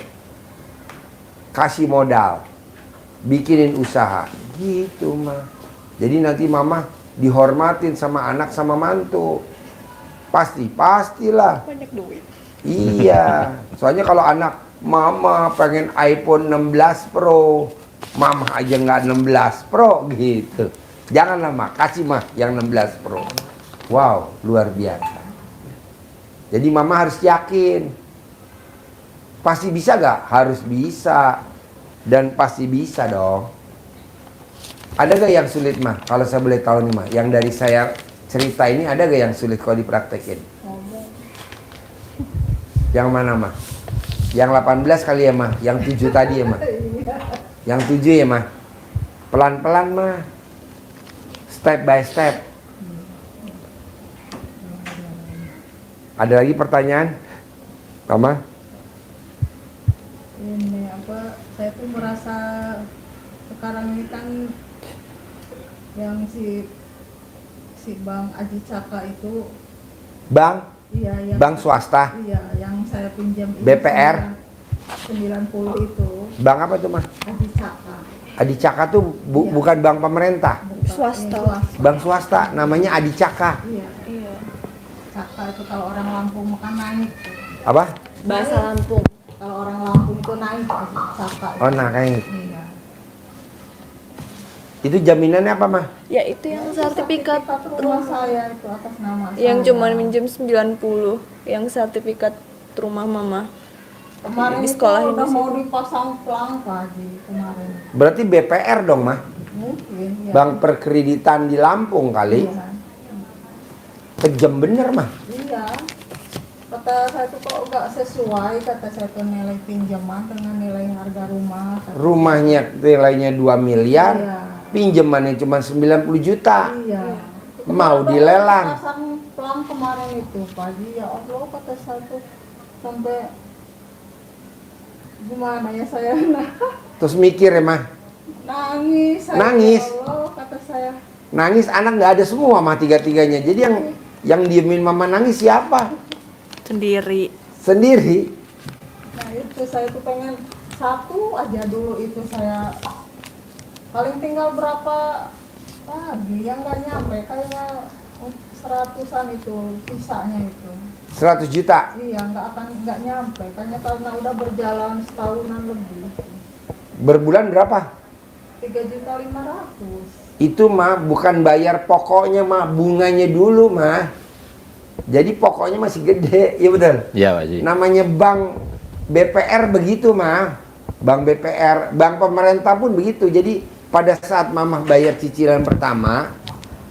kasih modal, bikinin usaha, gitu mah. Jadi nanti mama dihormatin sama anak sama mantu. Pastilah. Banyak duit. Iya, soalnya kalau anak mama pengen iPhone 16 Pro, mama aja nggak 16 Pro gitu. Janganlah mah, kasih mah yang 16 Pro. Wow, luar biasa. Jadi mama harus yakin. Pasti bisa gak? Harus bisa. Dan pasti bisa dong. Ada gak yang sulit mah? Kalau saya boleh tahu nih mah, yang dari saya cerita ini ada gak yang sulit kalau dipraktekin? Yang mana mah? Yang 18 kali ya mah? Yang 7 tadi ya mah? Yang 7 ya mah? Pelan-pelan mah. Step by step. Ada lagi pertanyaan? Mama? Ini apa, saya tuh merasa sekarang ini kan yang si Bang Aji Caka itu, Bang? iya, yang Bank swasta? Iya, yang saya pinjam ini BPR? 90 itu Bang apa tuh mah? Aji Caka. Adi Caka tuh Iya. bukan bank pemerintah. Swasta. Bank swasta, namanya Adi Caka. Iya, Iya. Caka itu kalau orang Lampung makan naik. Apa? Bahasa Lampung. Kalau orang Lampung itu naik Caka. Oh nah kayak Iya. itu jaminannya apa mah? Ya itu yang sertifikat rumah rumah. saya itu atas nama Yang saya. cuma minjem 90. Yang sertifikat rumah mama. Kemarin di itu sekolah ini udah sih. mau dipasang pelang Pak Haji kemarin. Berarti BPR dong mah? Mungkin ya. Bank perkreditan di Lampung kali. Iya. Kejam bener mah. Iya. Kata saya tuh kok nggak sesuai, kata saya tuh nilai pinjaman dengan nilai harga rumah. Kata Rumahnya nilainya 2 miliar, Iya. pinjamannya cuma 90 juta. Iya. Mau Kemarin dilelang. pasang pelang kemarin itu Pak Haji, ya Allah kata saya tuh sampai gimana ya saya Terus mikir ya mah, nangis. Saya, Nangis? Ya Allah kata saya. nangis anak nggak ada semua mah tiga-tiganya. Jadi yang diemin mama nangis siapa? Sendiri. Sendiri. Nah itu saya tuh pengen satu aja dulu itu saya paling tinggal berapa lagi yang nggak nyampe kayaknya 100-an itu sisanya itu. 100 juta. Iya nggak nyampe kayaknya karena udah berjalan setahunan lebih. Berbulan berapa? 3.500.000. Itu mah bukan bayar pokoknya mah, bunganya dulu mah. Jadi pokoknya masih gede, ya betul. Ya Pak Haji. Namanya bank BPR begitu mah. Bank BPR, bank pemerintah pun begitu. Jadi pada saat mama bayar cicilan pertama,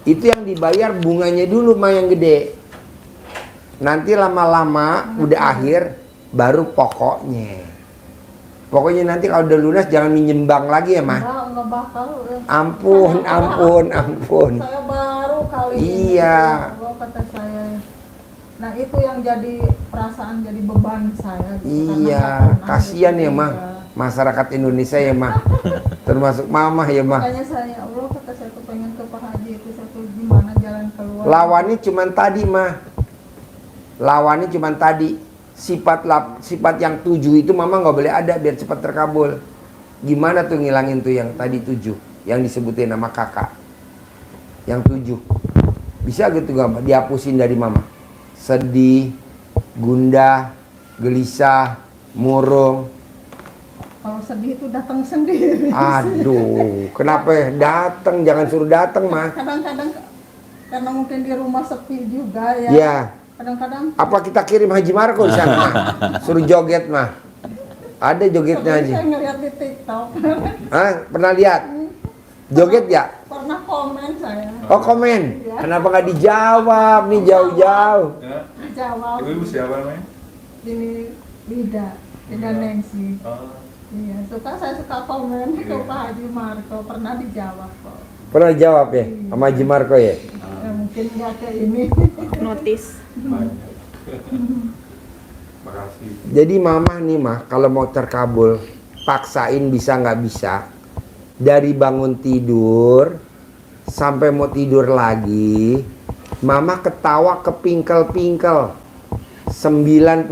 itu yang dibayar bunganya dulu mah yang gede. Nanti lama-lama udah akhir baru pokoknya. Pokoknya nanti kalau udah lunas jangan minjem bank lagi ya mah. Nggak bakal. Ampun. Saya baru kali Iya. ini. Allah, kata saya. Nah itu yang jadi perasaan jadi beban saya. Gitu, karena nggak Iya, pernah kasihan gitu ya mah. juga. Masyarakat Indonesia ya mah. Termasuk mama ya mah. Makanya saya, Allah kata saya tuh pengen ke Pak Haji itu satu gimana jalan keluar. Lawannya cuman tadi mah. Lawannya cuman tadi. Sifat yang 7 itu mama nggak boleh ada biar cepat terkabul. Gimana tuh ngilangin tuh yang tadi 7 yang disebutin nama kakak. Yang 7 bisa gitu gak dihapusin dari mama? Sedih, gundah, gelisah, murung. Kalau sedih itu datang sendiri. Aduh, kenapa datang? Jangan suruh datang mah. Kadang-kadang karena mungkin di rumah sepi juga ya. Ya. Kadang-kadang Apa kita kirim Haji Marco di sana mah? Suruh joget mah. Ada jogetnya saya Haji. ngeliat di TikTok. Hah? Pernah lihat? Joget ya? Pernah komen saya. Oh komen. Kenapa nggak dijawab nih jauh-jauh? Ya. Jawab Ibu siapa namanya? ini Lida Nengsi. Oh. Iya, saya suka komen ke Pak Haji Marco, pernah dijawab kok. Pernah jawab ya sama Haji Marco ya? Ya, mungkin nggak kayak ini. Notis. Banyak. Makasih. Jadi mama nih mah kalau mau terkabul paksain bisa nggak bisa, dari bangun tidur sampai mau tidur lagi mama ketawa kepingkel-pingkel 99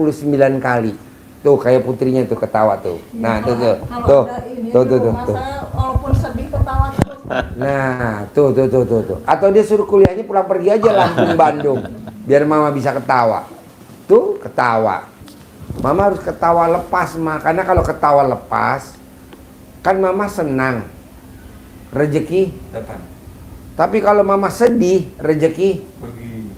kali. Tuh kayak putrinya tuh ketawa tuh. Nah, tuh tuh. Kalau Tuh. ada ini Tuh di tuh tuh. rumah tuh. saya walaupun sedih ketawa terus. Nah, tuh. Atau dia suruh kuliahnya pulang pergi aja Lampung Bandung biar mama bisa ketawa. Tuh, ketawa. Mama harus ketawa lepas, mah. Karena kalau ketawa lepas kan mama senang. Rezeki Datang. Tapi kalau mama sedih, rezeki. Pergi.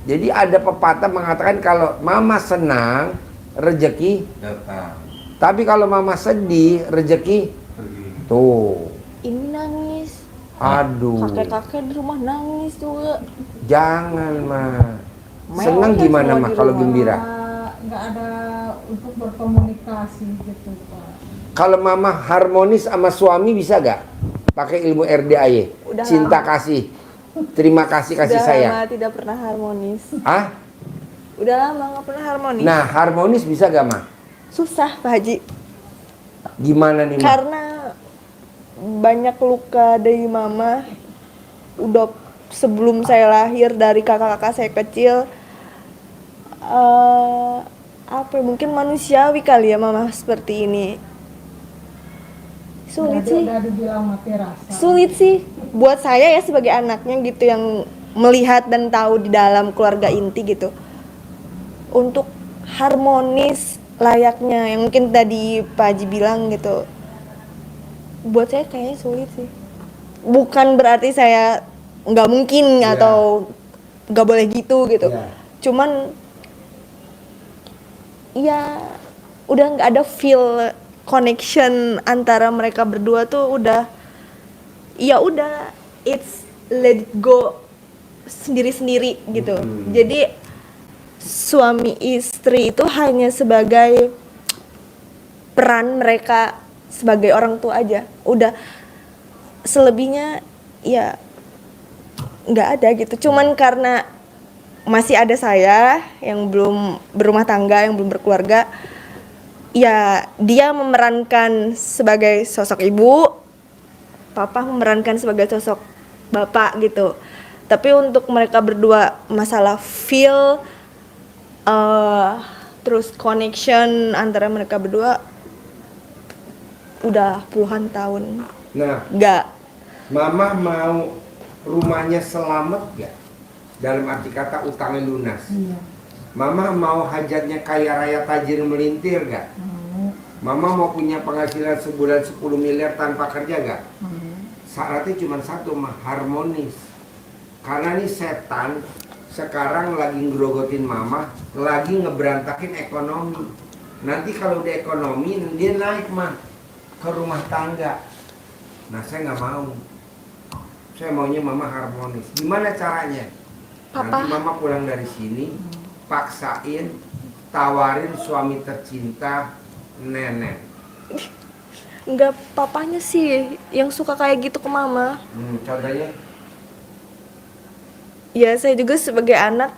Jadi ada pepatah mengatakan kalau mama senang, rezeki. Datang. Tapi kalau mama sedih, rezeki. Pergi. Tuh. Ini nangis. Aduh. Kakek-kakek di rumah nangis juga. Jangan, mah. Mewah Senang kan gimana, semua mah di kalau rumah. gembira? Nggak ada untuk berkomunikasi gitu Pak. Kalau mama harmonis sama suami bisa gak? Pakai ilmu RDAY. Udah Cinta lama. kasih. Terima kasih, kasih Udah sayang. lama tidak pernah harmonis. Ah? Udah lama nggak pernah harmonis. Nah, harmonis bisa gak, mah? Susah Pak Haji. Gimana nih, mah? Karena banyak luka dari mama. Udah sebelum saya lahir, dari kakak-kakak saya kecil. Apa ya, mungkin manusiawi kali ya mama seperti ini. Sulit sih. Udah dibilang mati rasa. Sulit sih buat saya ya sebagai anaknya gitu, yang melihat dan tahu di dalam keluarga inti gitu, untuk harmonis layaknya yang mungkin tadi Pak Haji bilang gitu, buat saya kayaknya sulit sih. Bukan berarti saya nggak mungkin Iya. atau nggak boleh gitu gitu. Iya. Cuman ya udah nggak ada feel connection antara mereka berdua tuh, udah ya udah, it's let it go sendiri-sendiri gitu. Jadi suami istri itu hanya sebagai peran mereka sebagai orang tua aja. Udah selebihnya ya nggak ada gitu. Cuman karena masih ada saya yang belum berumah tangga, yang belum berkeluarga, ya dia memerankan sebagai sosok ibu, papa memerankan sebagai sosok bapak gitu. Tapi untuk mereka berdua masalah feel, terus connection antara mereka berdua udah puluhan tahun Nah, nggak. mama mau rumahnya selamat gak? Dalam arti kata utangnya lunas. Iya. Mama mau hajatnya kaya raya tajir melintir gak? Mama mau punya penghasilan sebulan 10 miliar tanpa kerja gak? Syaratnya cuma satu, mah harmonis. Karena nih setan sekarang lagi ngerogotin mama, lagi ngeberantakin ekonomi. Nanti kalau udah ekonomi dia naik mah ke rumah tangga. Nah, saya nggak mau. Saya maunya mama harmonis. Gimana caranya? Nanti Papa. mama pulang dari sini, paksain, tawarin suami tercinta nenek. Enggak, papanya sih yang suka kayak gitu ke mama. Contohnya? Ya saya juga sebagai anak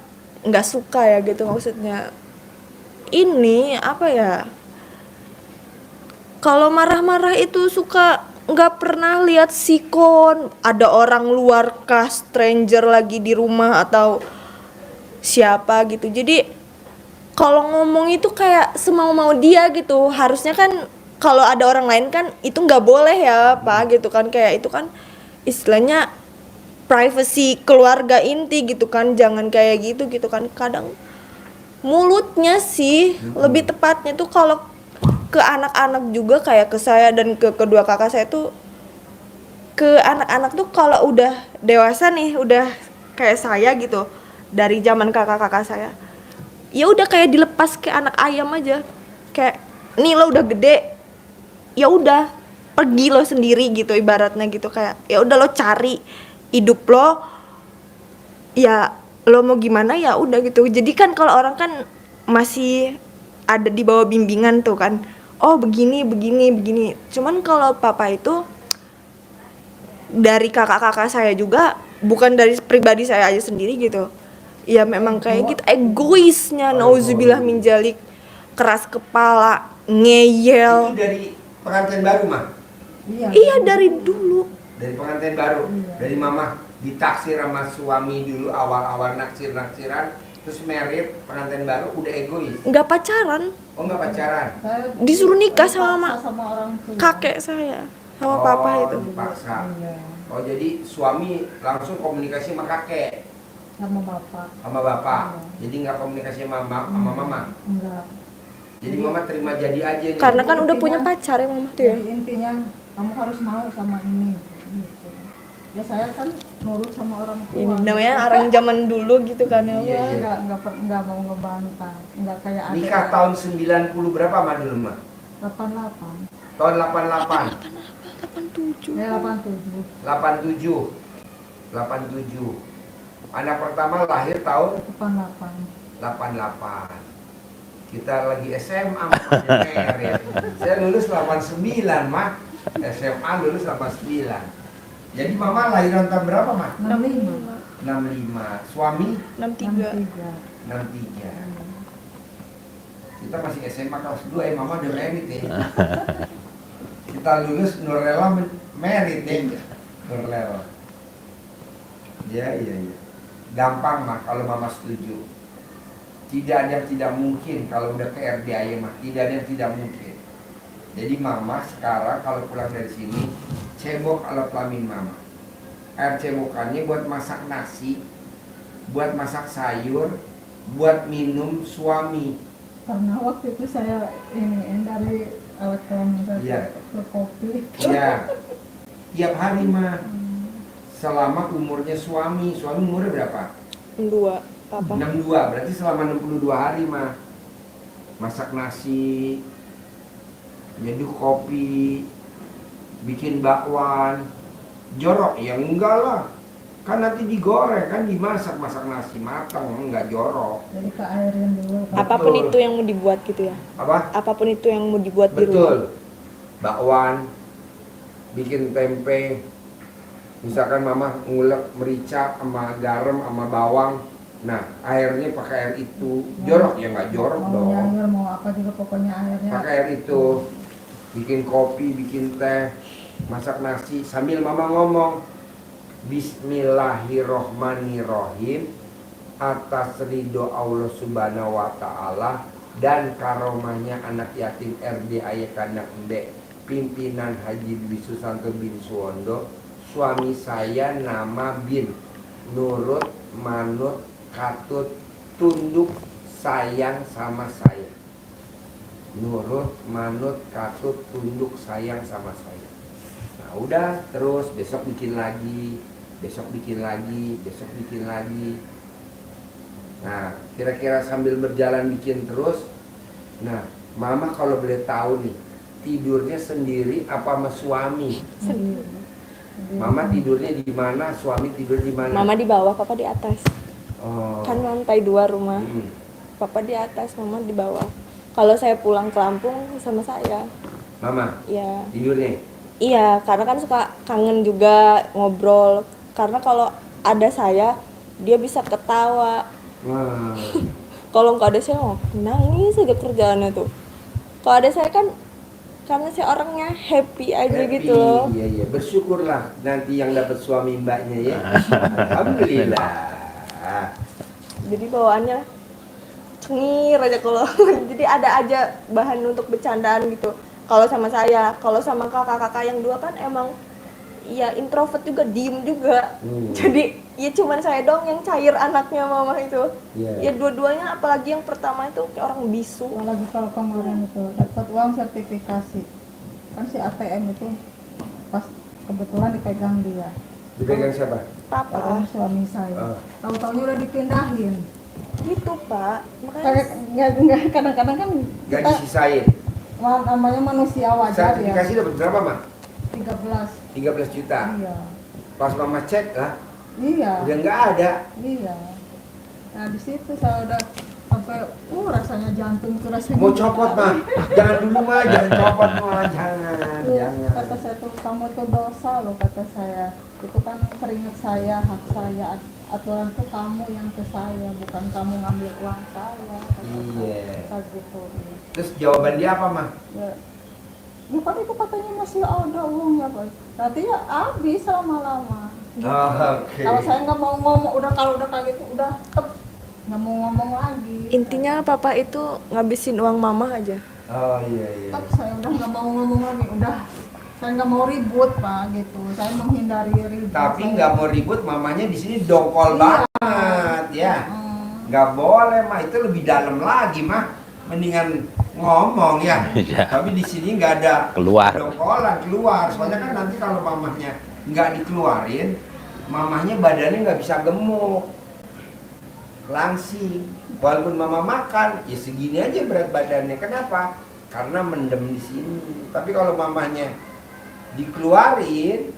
nggak suka ya gitu, maksudnya ini apa ya, kalau marah-marah itu suka nggak pernah lihat sikon, ada orang luar kah, stranger lagi di rumah atau siapa gitu. Jadi kalau ngomong itu kayak semau-mau dia gitu. Harusnya kan kalau ada orang lain kan itu nggak boleh ya Pak gitu kan, kayak itu kan istilahnya privacy keluarga inti gitu kan, jangan kayak gitu kan. Kadang mulutnya sih lebih tepatnya tuh kalau ke anak-anak juga, kayak ke saya dan ke kedua kakak saya tuh, ke anak-anak tuh kalau udah dewasa nih, udah kayak saya gitu, dari zaman kakak-kakak saya, ya udah kayak dilepas ke anak ayam aja, kayak nih lo udah gede, ya udah pergi lo sendiri gitu ibaratnya gitu, kayak ya udah lo cari hidup lo, ya lo mau gimana ya udah gitu. Jadi kan kalau orang kan masih ada di bawah bimbingan tuh kan, oh begini. Cuman kalau papa itu dari kakak-kakak saya juga, bukan dari pribadi saya aja sendiri gitu, ya memang kayak gitu, egoisnya, nauzubillah min dzalik, keras kepala, Itu ngeyel. dari pengantin baru mah. Iya dari dulu. Dari pengantin baru, Iya. dari mama ditaksir sama suami dulu awal-awal naksir-naksiran, terus merit pengantin baru udah egois. Nggak pacaran, Oh nggak pacaran? disuruh nikah sama sama orang tua. kakek saya, sama papa itu. Dipaksa. Iya, Oh jadi suami langsung komunikasi sama kakek, sama bapak. sama bapak. Iya. Jadi nggak komunikasi sama mama. Enggak. Jadi mama terima jadi aja nih. Karena kan udah punya pacar ya mama tuh ya. Jadi intinya kamu harus mau sama ini. Gitu. Ya saya kan nurut sama orang tua. Ini namanya orang zaman dulu gitu kan ya. Iya, Wah. iya. Enggak mau ngebantah. Enggak kayak adik. Nikah tahun 90 berapa mah dulu mah? 88. Tahun 88. 87. Ya 87. 87. 87. Anak pertama lahir tahun 88. 88. Kita lagi SMA masih merit. Saya lulus 89 mah. SMA lulus 89. Jadi mama lahiran tahun berapa mah? 65. 65. Suami 63. 63. Kita masih SMA kelas 2 mama udah merit ya. Kita lulus Nurlela merit ya. Nurlela. Ya. Gampang mah kalau mama setuju. Tidak ada yang tidak mungkin kalau udah ke RDIA mah. Tidak ada yang tidak mungkin. Jadi mama sekarang kalau pulang dari sini cebok alat kelamin mama. Air cebokannya buat masak nasi, buat masak sayur, buat minum suami. Karena waktu itu saya ini dari alat kelamin saya Iya. ke kopi. Iya. Tiap hari mah. Selama umurnya suami. Suami umurnya berapa? 2 papa. 62. Berarti selama 62 hari mah. Masak nasi, nyeduh kopi, bikin bakwan. Jorok ya enggak lah. Kan nanti digoreng, kan dimasak, masak nasi matang, enggak jorok. Jadi ke airin dulu. kan. Apapun Betul. itu yang mau dibuat gitu ya. Apa? Apapun itu yang mau dibuat di rumah. Betul. Bakwan, bikin tempe. Misalkan mama ngulek merica sama garam sama bawang. Nah, airnya pakai air itu. Jorok ya nggak jorok Mau dong. nyair mau apa juga pokoknya airnya. Pakai air itu. Bikin kopi, bikin teh, masak nasi sambil mama ngomong Bismillahirrohmanirrohim atas ridho Allah Subhanahu wa Ta'ala dan karomahnya anak yatim RD Ayah Kanak Ende pimpinan Haji Dwi Susanto bin Suwondo, suami saya nama bin, nurut, manut, katut, tunduk, sayang sama saya. Nurut, manut, katut, tunduk, sayang sama saya. Nah udah, terus besok bikin lagi, besok bikin lagi, besok bikin lagi. Nah, kira-kira sambil berjalan bikin terus. Nah, mama kalau boleh tahu nih, tidurnya sendiri apa sama suami? Sendiri. Mama tidurnya di mana, suami tidur di mana? Mama di bawah, papa di atas. Oh. Kan lantai 2 rumah. Mm-mm. Papa di atas, mama di bawah. Kalau saya pulang ke Lampung sama saya. Mama Ya. tidurnya. Iya, karena kan suka kangen juga ngobrol. Karena kalau ada saya, dia bisa ketawa. Wah. Kalau nggak ada saya, nangis aja kerjaannya tuh. Kalau ada saya kan, karena saya orangnya happy aja Happy. gitu loh. Iya. Bersyukurlah nanti yang dapat suami mbaknya ya. Alhamdulillah. Jadi bawaannya cengir aja kalau. Jadi ada aja bahan untuk bercandaan gitu. Kalau sama saya, kalau sama kakak-kakak yang 2 kan emang ya introvert juga, diem juga. Jadi ya cuman saya dong yang cair anaknya mama itu. Iya. Ya dua-duanya, apalagi yang pertama itu kayak orang bisu. Apalagi kalau kemarin itu dapat uang sertifikasi. Kan si ATM itu pas kebetulan dipegang dia. Dipegang siapa? Papa. Orang suami saya. Tahu-tahunya udah dipindahin. Gitu Pak. Kayak Makanya nggak kadang-kadang kan Gak kita disisain. namanya manusia wajar ya. Sertifikasi dapat berapa mah? 13. 13 juta. Iya. Pas mama cek lah, Iya. udah nggak ada. Iya. Nah di situ saya udah sampai rasanya jantung tuh rasanya. Mau copot mah, jangan dulu mah, jangan copot mah, jangan, Iya, jangan. kata saya tuh kamu tuh dosa loh, kata saya. Itu kan keringat saya, hak saya, aturan tuh kamu yang ke saya, bukan kamu ngambil uang saya. Iya. Kata gitu. Terus jawaban dia apa mah? Ya, bukan itu katanya masih ada uangnya Pak. Nanti ya habis lama-lama. Oh, oke. Kalau saya nggak mau ngomong, kalau udah kayak gitu udah nggak mau ngomong lagi. Intinya papa itu ngabisin uang mama aja. Oh iya iya. Tetap saya udah nggak mau ngomong lagi, udah saya nggak mau ribut Pak gitu. Saya menghindari ribut. Tapi Saya- nggak mau ribut, mamanya di sini dongkol Iya. banget ya. Nggak boleh mah, itu lebih dalam lagi mah. Mendingan ngomong ya. Iya. Tapi di sini nggak ada Keluar. dongkolan keluar. Soalnya kan nanti kalau mamahnya nggak dikeluarin, mamahnya badannya nggak bisa gemuk, langsing. Walaupun mama makan, ya segini aja berat badannya. Kenapa? Karena mendem di sini. Tapi kalau mamahnya dikeluarin,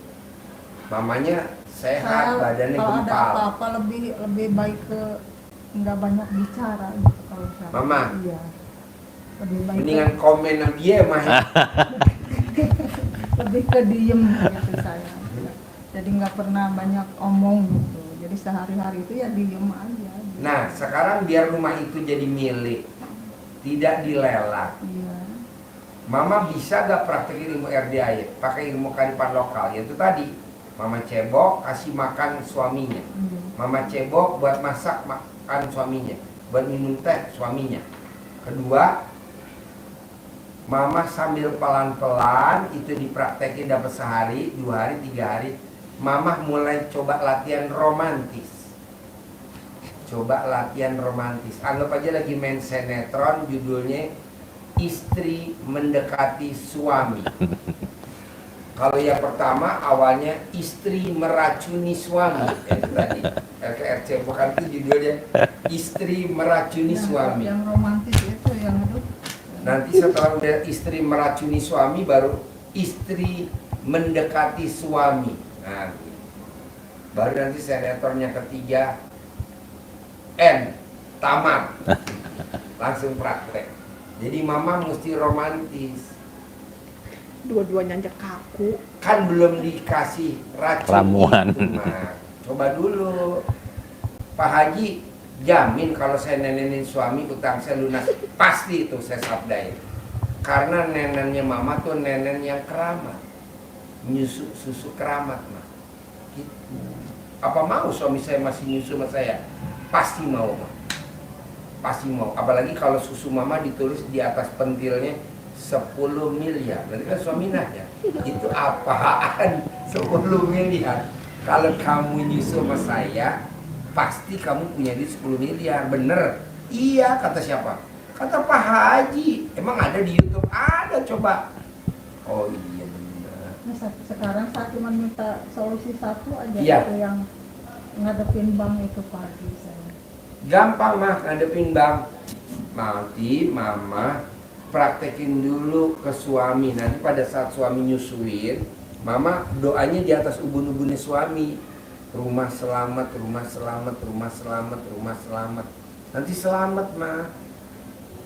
mamanya sehat, badannya kalau ada gempal. apa-apa lebih baik ke nggak banyak bicara gitu kalau saya. Mama. Iya. Lebih baik Mendingan komen sama dia mah. Ya. lebih ke diem gitu saya. Jadi nggak pernah banyak omong gitu. Jadi sehari-hari itu ya diem aja. Nah, sekarang biar rumah itu jadi milik, tidak dilelang. Iya. Mama bisa gak praktekin ilmu RDAI, pakai ilmu kearifan lokal, yaitu tadi Mama cebok kasih makan suaminya, Iya. Mama cebok buat masak makan suaminya, buat minum teh suaminya. Kedua, Mama sambil pelan-pelan itu dipraktekin dapat sehari, 2 hari, 3 hari. Mama mulai coba latihan romantis. Coba latihan romantis. Anggap aja lagi main sinetron, judulnya Istri Mendekati Suami. Kalau yang pertama awalnya Istri Meracuni Suami. Itu tadi LKRC, bukan itu judulnya Istri Meracuni Suami. Yang romantis itu yang aduh. Nanti setelah udah istri meracuni suami, baru istri mendekati suami. Nah, baru nanti sinetronnya ketiga N, tamat. Langsung praktek. Jadi mama mesti romantis. Dua-duanya aja kaku. Kan belum dikasih racun Ramuan. itu, Ma. Coba dulu. Pak Haji jamin kalau saya nenenin suami utang saya lunas. Pasti itu saya sabdain. Karena nenennya mama tuh nenen yang keramat. Nyusu susu keramat, Ma. Gitu. Apa mau suami saya masih nyusu sama saya? Pasti mau, Ma. Pasti mau. Apalagi kalau susu mama ditulis di atas pentilnya 10 miliar. Nanti kan suami nanya, itu apaan 10 miliar? Kalau kamu nyusu sama saya, pasti kamu punya duit 10 miliar. Bener? Iya, kata siapa? Kata Pak Haji. Emang ada di YouTube? Ada, coba. Oh iya bener. Nah, sekarang saya cuma minta solusi satu aja, Iya. itu yang ngadepin bank itu pagi saya. Gampang mah ngadepin bang. Nanti mama praktekin dulu ke suami. Nanti pada saat suami nyusuin, mama doanya di atas ubun-ubunnya suami. Rumah selamat, rumah selamat, rumah selamat, rumah selamat. Nanti selamat mah.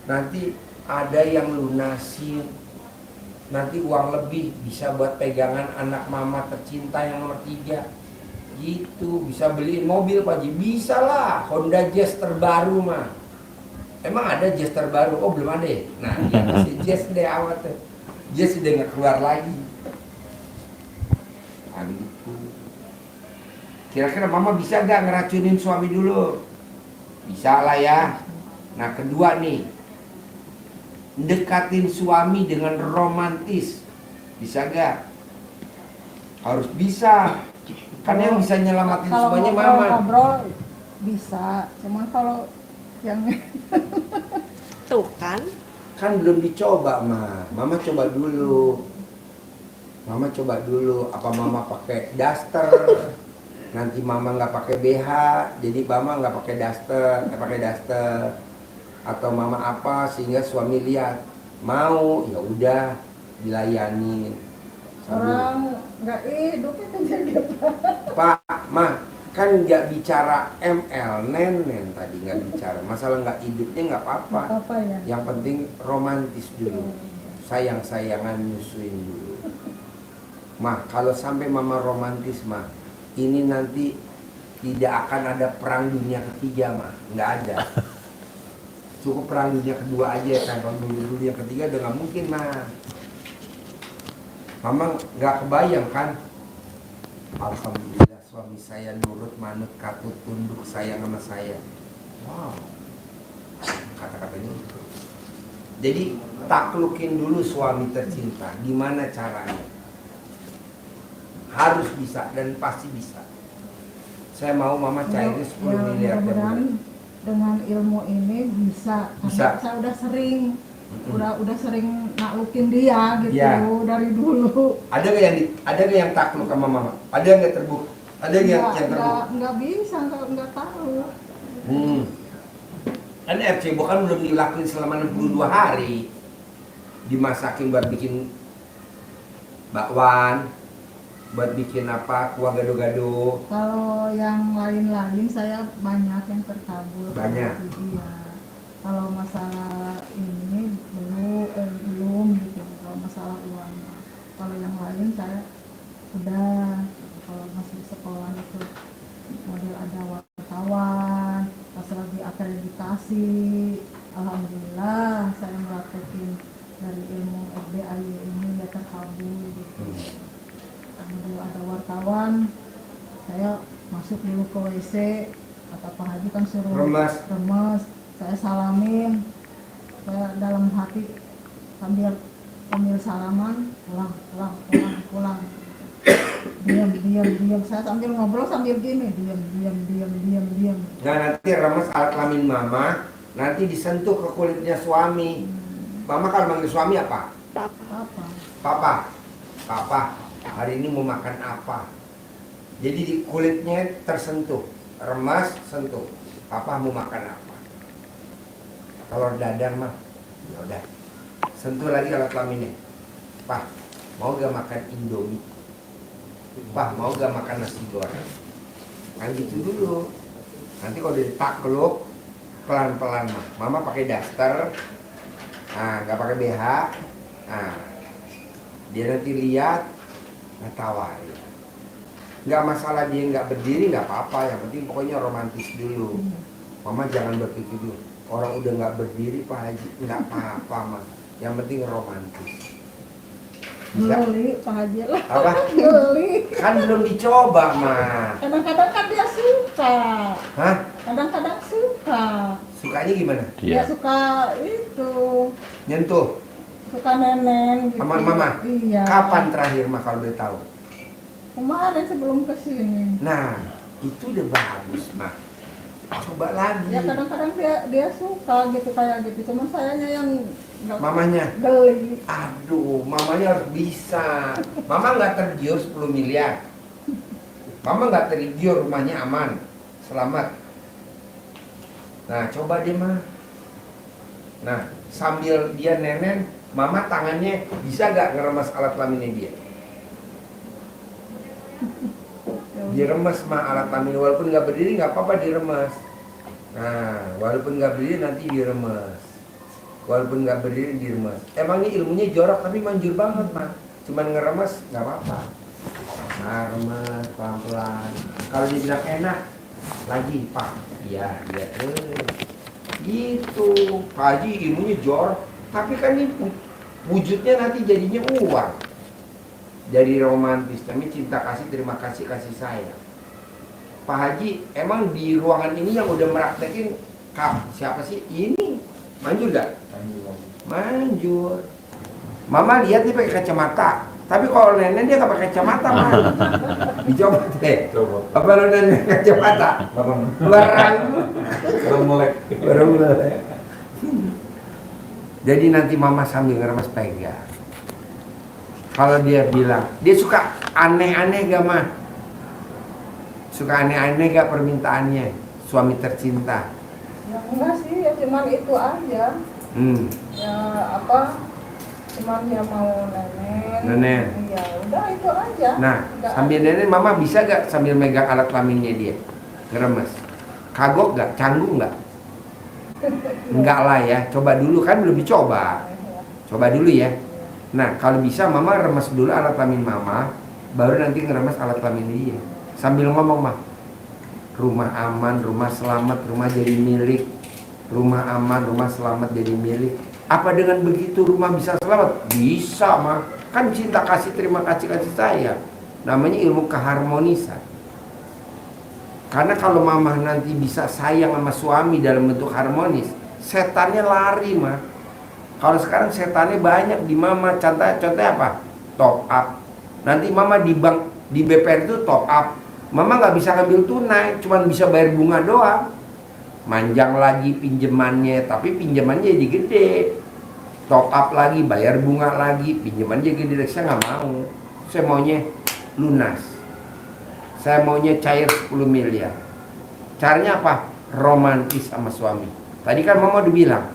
Nanti ada yang lunasin. Nanti uang lebih bisa buat pegangan anak mama tercinta yang nomor 3. Gitu, bisa beliin mobil Pak Haji. Bisa lah, Honda Jazz terbaru mah. Emang ada Jazz terbaru? Oh belum ada ya? Nah dia kasih Jazz deh awal tuh. Jazz udah nggak keluar lagi. Gitu. Kira-kira mama bisa gak ngeracunin suami dulu? Bisa lah ya. Nah kedua nih, dekatin suami dengan romantis. Bisa gak? Harus bisa. Karena yang bisa nyelamatin Kalau semuanya mama. ngobrol bisa, cuman kalau yang Tuh kan. Kan belum dicoba mah. Mama coba dulu. Mama coba dulu. Apa mama pakai daster? Nanti mama nggak pakai BH, jadi mama nggak pakai daster, atau mama apa sehingga suami lihat mau, ya udah dilayanin. Sambil, orang nggak hidup itu jadi Pak, Ma, kan nggak bicara ML, nenen tadi nggak bicara. Masalah nggak hidupnya nggak apa-apa. Apa ya? Yang penting romantis dulu. Sayang-sayangan nyusuin dulu. Mah, kalau sampai mama romantis mah, ini nanti tidak akan ada perang dunia ketiga mah, nggak ada. Cukup perang dunia kedua aja kan, kalau dunia ketiga udah nggak mungkin mah. Mama nggak kebayang kan? Alhamdulillah suami saya nurut, manut, katut, tunduk, sayang sama saya. Wow, kata-katanya itu. Jadi taklukin dulu suami tercinta. Gimana caranya? Harus bisa dan pasti bisa. Saya mau mama cairin 10 miliar per bulan. Mudah-mudahan dengan ilmu ini bisa. Bisa. Karena saya udah sering, udah sering naklukin dia gitu Ya. dari dulu. Ada nggak yang takluk sama mama? Ada nggak terbuk? Ada nggak yang terbuk? Nggak bisa, nggak tahu. Kan FC bukan belum dilakuin selama 62 hari. Dimasakin buat bikin bakwan, buat bikin apa, kuah gado-gado. Kalau yang lain-lain saya banyak yang terkabul. Banyak. Iya. Kalau masalah ini belum gitu. Kalau masalah uang. Kalau yang lain saya udah. Kalau masih sekolah itu model ada wartawan, pas lagi akreditasi, alhamdulillah saya melakukan dari ilmu FBAY ini ya terkabul gitu. Model ada wartawan, saya masuk dulu ke WC, kata Pak Haji kan suruh Remas. saya salamin, saya dalam hati sambil salaman, pulang. Diam, saya sambil ngobrol sambil gini, diam. Nah nanti remes alat kelamin mama, nanti disentuh ke kulitnya suami. Mama kalau manggil suami apa? Apa? Papa, hari ini mau makan apa? Jadi di kulitnya tersentuh, remas, sentuh. Papa mau makan apa? Telur dadar mah, ya udah. Sentuh lagi alat kelaminnya. Pak, mau gak makan Indomie? Pak, mau gak makan nasi goreng? Kan gitu dulu. Nanti kalau ditakluk, pelan-pelan mah. Mama pakai daster, nah nggak pakai BH, nah dia nanti lihat, nggak tawarin. Nggak masalah dia nggak berdiri nggak apa-apa, yang penting pokoknya romantis dulu. Mama jangan berpikir dulu, orang udah nggak berdiri Pak Haji, nggak apa-apa mah. Yang penting romantis. Bisa? Geli Pak Haji lah. Apa? Geli. Kan belum dicoba mah. Kadang-kadang kan dia suka. Hah? Kadang-kadang suka. Sukanya gimana? Dia Iya. suka itu, Nyentuh suka nenen gitu. sama mama. Iya. Kapan terakhir mah kalau boleh tahu? Kemarin sebelum kesini. Nah, itu udah bagus mah. Coba lagi. Ya kadang-kadang dia suka gitu kayak gitu. Cuma sayanya yang Mamanya. geli. Aduh, mamanya harus bisa. Mama nggak tergiur 10 miliar. Mama nggak tergiur, rumahnya aman, selamat. Nah, coba deh mah. Nah, sambil dia nenen, mama tangannya bisa nggak ngeremas alat kelaminnya dia? Diremes mah alat kelamin, walaupun nggak berdiri nggak apa-apa diremes. Nah, walaupun nggak berdiri nanti diremes. Walaupun nggak berdiri diremes. Emangnya ilmunya jorok tapi manjur banget mah. Cuman ngeremes nggak apa-apa. Nah, remes pelan-pelan. Kalau dibilang enak, lagi Pak. Iya. Gitu. Pak Haji ilmunya jorok. Tapi kan ini wujudnya nanti jadinya uang. Dari romantis, tapi cinta kasih, terima kasih, kasih sayang. Pak Haji, emang di ruangan ini yang udah meraktekin siapa sih? Ini manjur gak? Manjur. Mama lihat dia pakai kacamata, tapi kalau nenek dia nggak pakai kacamata mah. Dicoba deh. Apa lo nenek kacamata? Baru mulai. Jadi nanti mama sambil ngeremes pegang. Kalau dia bilang, dia suka aneh-aneh gak mah? Suka aneh-aneh gak permintaannya? Suami tercinta. Ya enggak sih, ya cuman itu aja. Hmm. Ya apa? Cuman dia mau nenek. Nenek. Ya udah itu aja. Nah, Nggak sambil nenek mama bisa gak sambil megang alat kelaminnya dia? Ngeremes. Kagok gak? Canggung gak? Enggak lah ya, coba dulu kan belum dicoba. Coba dulu ya. Nah, kalau bisa mama remes dulu alat kelamin mama, baru nanti ngeremes alat kelamin dia. Sambil ngomong mah, rumah aman, rumah selamat, rumah jadi milik. Rumah aman, rumah selamat jadi milik. Apa dengan begitu rumah bisa selamat? Bisa mah. Kan cinta kasih, terima kasih, kasih sayang. Namanya ilmu keharmonisan. Karena kalau mama nanti bisa sayang sama suami dalam bentuk harmonis, setannya lari mah. Kalau sekarang setannya banyak di mama. Contohnya apa? Top up. Nanti mama di bank, di BPR itu top up. Mama nggak bisa ngambil tunai, cuman bisa bayar bunga doang. Manjang lagi pinjemannya, tapi pinjemannya jadi gede. Top up lagi, bayar bunga lagi, pinjemannya gede. Saya nggak mau. Saya maunya lunas. Saya maunya cair 10 miliar. Caranya apa? Romantis sama suami. Tadi kan mama udah bilang,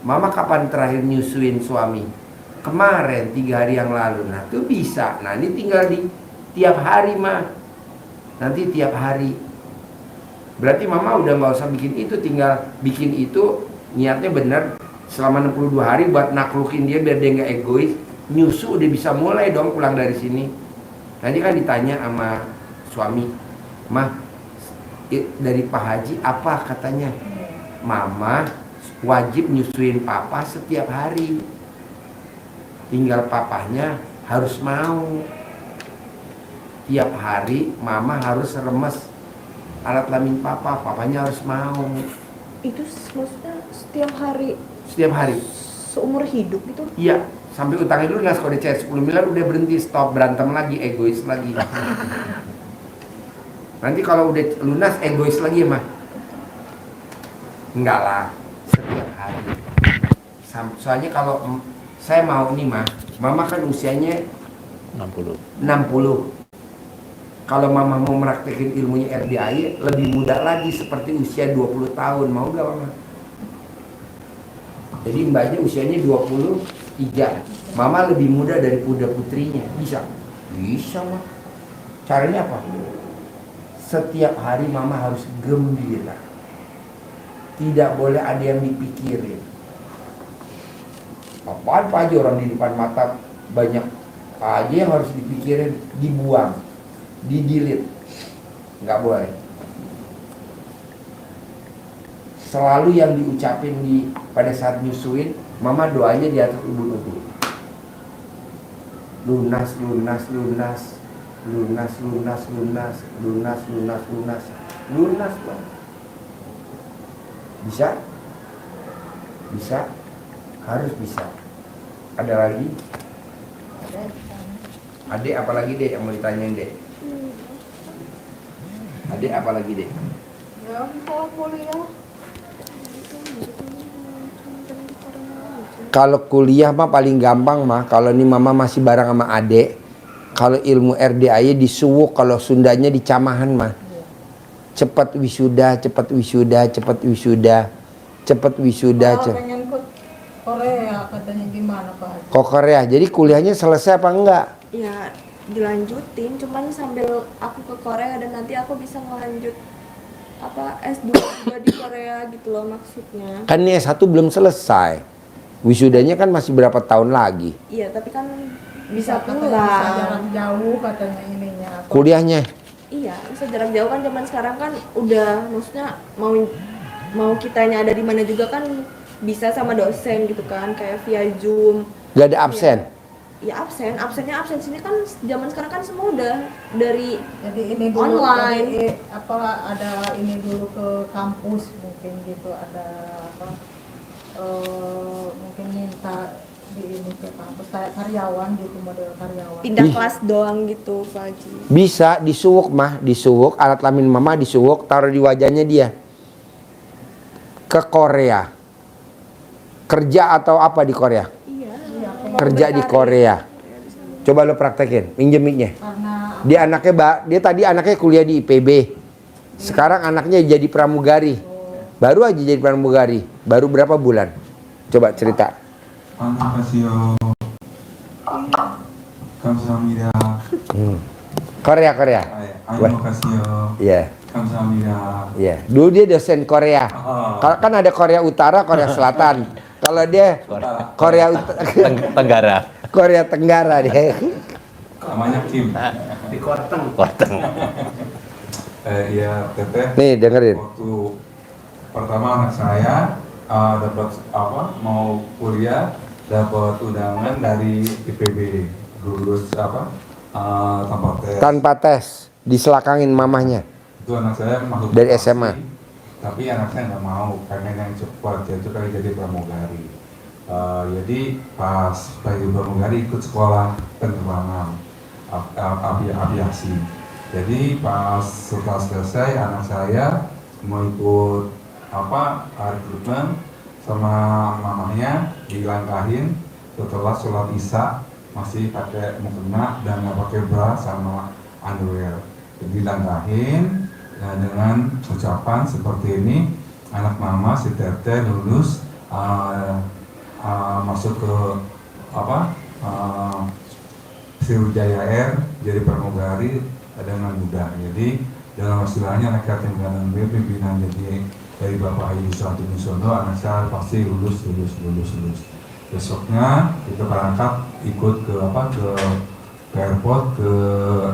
mama kapan terakhir nyusuin suami? Kemarin, 3 hari yang lalu. Nah itu bisa. Nah ini tinggal di tiap hari mah. Nanti tiap hari. Berarti mama udah nggak usah bikin itu, tinggal bikin itu niatnya bener. Selama 62 hari buat naklukin dia biar dia nggak egois. Nyusu udah bisa mulai dong pulang dari sini. Nanti kan ditanya sama suami, mah dari Pak Haji apa katanya? Mama wajib nyusuin papa setiap hari. Tinggal papahnya harus mau. Tiap hari mama harus remes alat kelamin papa, papanya harus mau. Itu maksudnya setiap hari? Setiap hari. Seumur hidup gitu? Iya, sampai utangnya dulu. Nah, kalau dia cair 10 miliar udah berhenti, stop, berantem lagi, egois lagi. Nanti kalau udah lunas egois lagi ya mah? Enggak lah, setiap hari. Soalnya kalau saya mau nih mah, mama kan usianya 60. 60. Kalau mama mau meraktekin ilmunya RDAI lebih muda lagi seperti usia 20 tahun, mau gak mama? Jadi mbaknya usianya 23. Mama lebih muda dari puda putrinya. Bisa? Bisa mah. Caranya apa? Setiap hari mama harus gembira. Tidak boleh ada yang dipikirin. Apaan Pak Haji, orang di depan mata banyak aja yang harus dipikirin, dibuang, didilit. Nggak boleh. Selalu yang diucapin pada saat nyusuin, mama doanya di atas ubun-ubun. Lunas, lunas, lunas. Lunas, lunas, lunas, lunas, lunas, lunas, lunas bang. Bisa? Bisa? Harus bisa. Ada lagi? Adek apa lagi dek yang mau ditanyain dek? Adek apa lagi dek? Ya kalau kuliah. Kalau kuliah mah paling gampang mah. Kalau nih mama masih bareng sama adek. Kalau ilmu RDAI disuwuk, kalau Sundanya dicamahan mah. Cepat wisuda, cepat wisuda, cepat wisuda, cepat wisuda. Kalau pengen ke Korea katanya gimana Pak Haji? Kok Korea? Jadi kuliahnya selesai apa enggak? Ya dilanjutin, cuman sambil aku ke Korea dan nanti aku bisa ngelanjut apa S2 juga di Korea gitu loh maksudnya. Kan ini S1 belum selesai. Wisudanya kan masih berapa tahun lagi? Iya, tapi kan bisa Katanya bisa pulang. jarak jauh katanya ininya. Kuliahnya? Iya, bisa jarak jauh kan zaman sekarang kan udah maksudnya mau kitanya ada di mana juga kan bisa sama dosen gitu kan, kayak via Zoom. Gak ada absen? Ya absennya absen sini kan zaman sekarang kan semua udah dari Jadi ini dulu online. dari, apa ada ini dulu ke kampus mungkin gitu, ada apa mungkin minta di ini ke kampus kayak karyawan gitu, model karyawan. pindah Ih. kelas doang gitu Pak Haji. Bisa disuwuk mah, disuwuk alat kelamin mama disuwuk, taruh di wajahnya dia. Ke Korea. Kerja atau apa di Korea? Iya. Kerja di Korea. Coba lo praktekin, pinjem mic-nya. Karena Dia tadi anaknya kuliah di IPB. Sekarang anaknya jadi pramugari. Baru aja jadi pramugari. Baru berapa bulan? Coba cerita. 안녕하세요. 감사합니다. Korea. 안녕하세요. Iya. 감사합니다. Iya. Dulu dia dosen Korea. Kalau kan ada Korea Utara, Korea Selatan. Kalau dia Korea Tenggara. Korea Tenggara dia. Namanya Kim. Di Korteng. Korteng. Iya, Teteh. Nih dengerin. Waktu pertama anak saya dapat mau kuliah, dapat undangan dari IPB, lulus tanpa tes. Diselakangin mamahnya. Itu anak saya masuk Dari vokasi, SMA. tapi anak saya nggak mau, pengen yang cepat, itu kali jadi pramugari. Jadi pas jadi pramugari ikut sekolah penerbangan aviasi. Jadi pas setelah selesai anak saya mau ikut rekrutmen sama mamanya, dilangkahin setelah sholat isya masih pakai mukena dan nggak pakai bra sama underwear. Jadi dilangkahin dengan ucapan seperti ini, anak mama si Teteh lulus masuk ke Sriwijaya Air jadi pramugari dengan mudah. Jadi dalam istilahnya anak yatim piatu pimpinan jadi dari Bapak Haji Susanto Misondo, anak saya pasti lulus. Besoknya kita berangkat ikut ke airport ke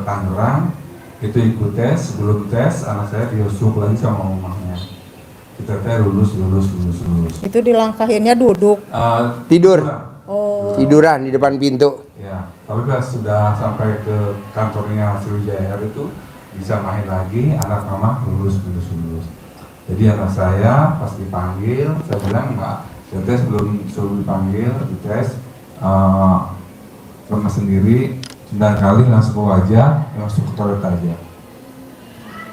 Tangerang, itu ikut tes. Sebelum tes anak saya diusuk lagi sama mamanya. Kita lulus. Itu dilangkahinnya duduk. Tidur. Oh. Tiduran di depan pintu. Ya, tapi pas sudah sampai ke kantornya Sriwijaya Air itu bisa main lagi, anak mama lulus. Jadi anak saya pas dipanggil, saya bilang enggak, tes sebelum dipanggil, dites pernah sendiri, 9 kali langsung ke wajah, langsung ke toilet aja.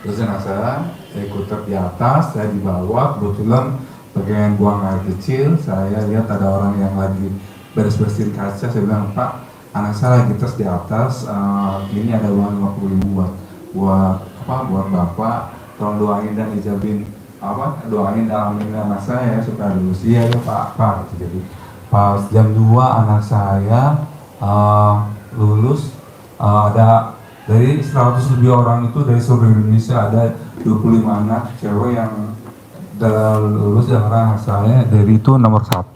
Terus anak saya ikut di atas, saya di bawah, kebetulan bagian buang air kecil, saya lihat ada orang yang lagi beres-bersihin kaca, saya bilang, Pak, anak saya lagi tes di atas, ini ada uang 50.000 buat Bapak, tolong doain dan ijabin doain dalam anak saya supaya lulus. Iya Pak. Jadi pas jam 2 anak saya lulus, ada dari 100 lebih orang itu dari seluruh Indonesia, ada 25 anak cewek yang lulus, dan anak saya dari itu nomor 1.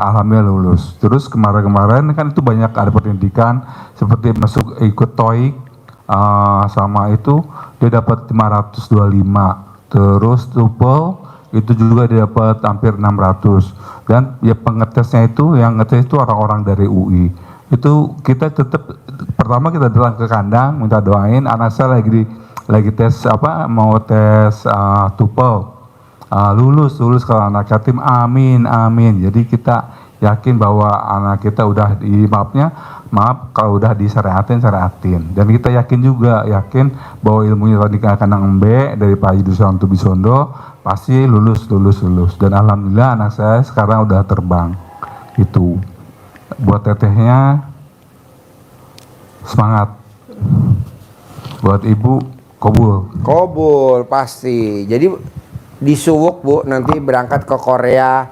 Alhamdulillah lulus. Terus kemarin kan itu banyak ada pendidikan seperti masuk ikut TOEIC, sama itu dia dapat 525. Terus TOEFL itu juga dia dapat hampir 600. Dan ya pengetesnya itu yang ngetes itu orang-orang dari UI. Itu kita tetap pertama kita datang ke kandang minta doain, anak saya lagi tes mau tes TOEFL. Lulus kalau anak yatim, amin. Jadi kita yakin bahwa anak kita udah kalau udah disyariatin. Dan kita yakin bahwa ilmunya tadi akan ngembe dari Pak Haji Susanto Misondo pasti lulus. Dan alhamdulillah anak saya sekarang udah terbang. Itu buat tetehnya semangat, buat ibu Kobul pasti. Jadi disuwuk Bu, nanti berangkat ke Korea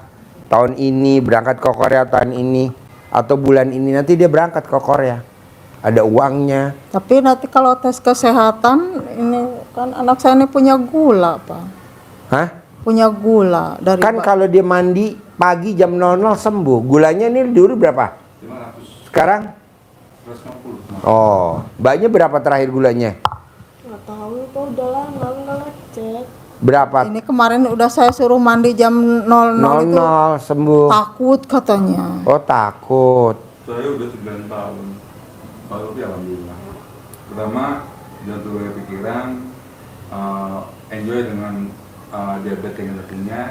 tahun ini, atau bulan ini nanti dia berangkat ke Korea. Ada uangnya. Tapi nanti kalau tes kesehatan, ini kan anak saya ini punya gula, Pak. Hah? Punya gula dari Kan kalau dia mandi pagi jam 00 sembuh. Gulanya ini dulu berapa? 500. Sekarang? 150. Oh, mbaknya berapa terakhir gulanya? Nggak tahu itu udah lama nggak ngecek. Berapa? ini kemarin udah saya suruh mandi jam 00 itu 00 sembuh. takut katanya. Oh, takut. Saya udah 9 tahun, tapi alhamdulillah. Pertama, jangan terlalu pikiran, enjoy dengan diabetes yang kita punya,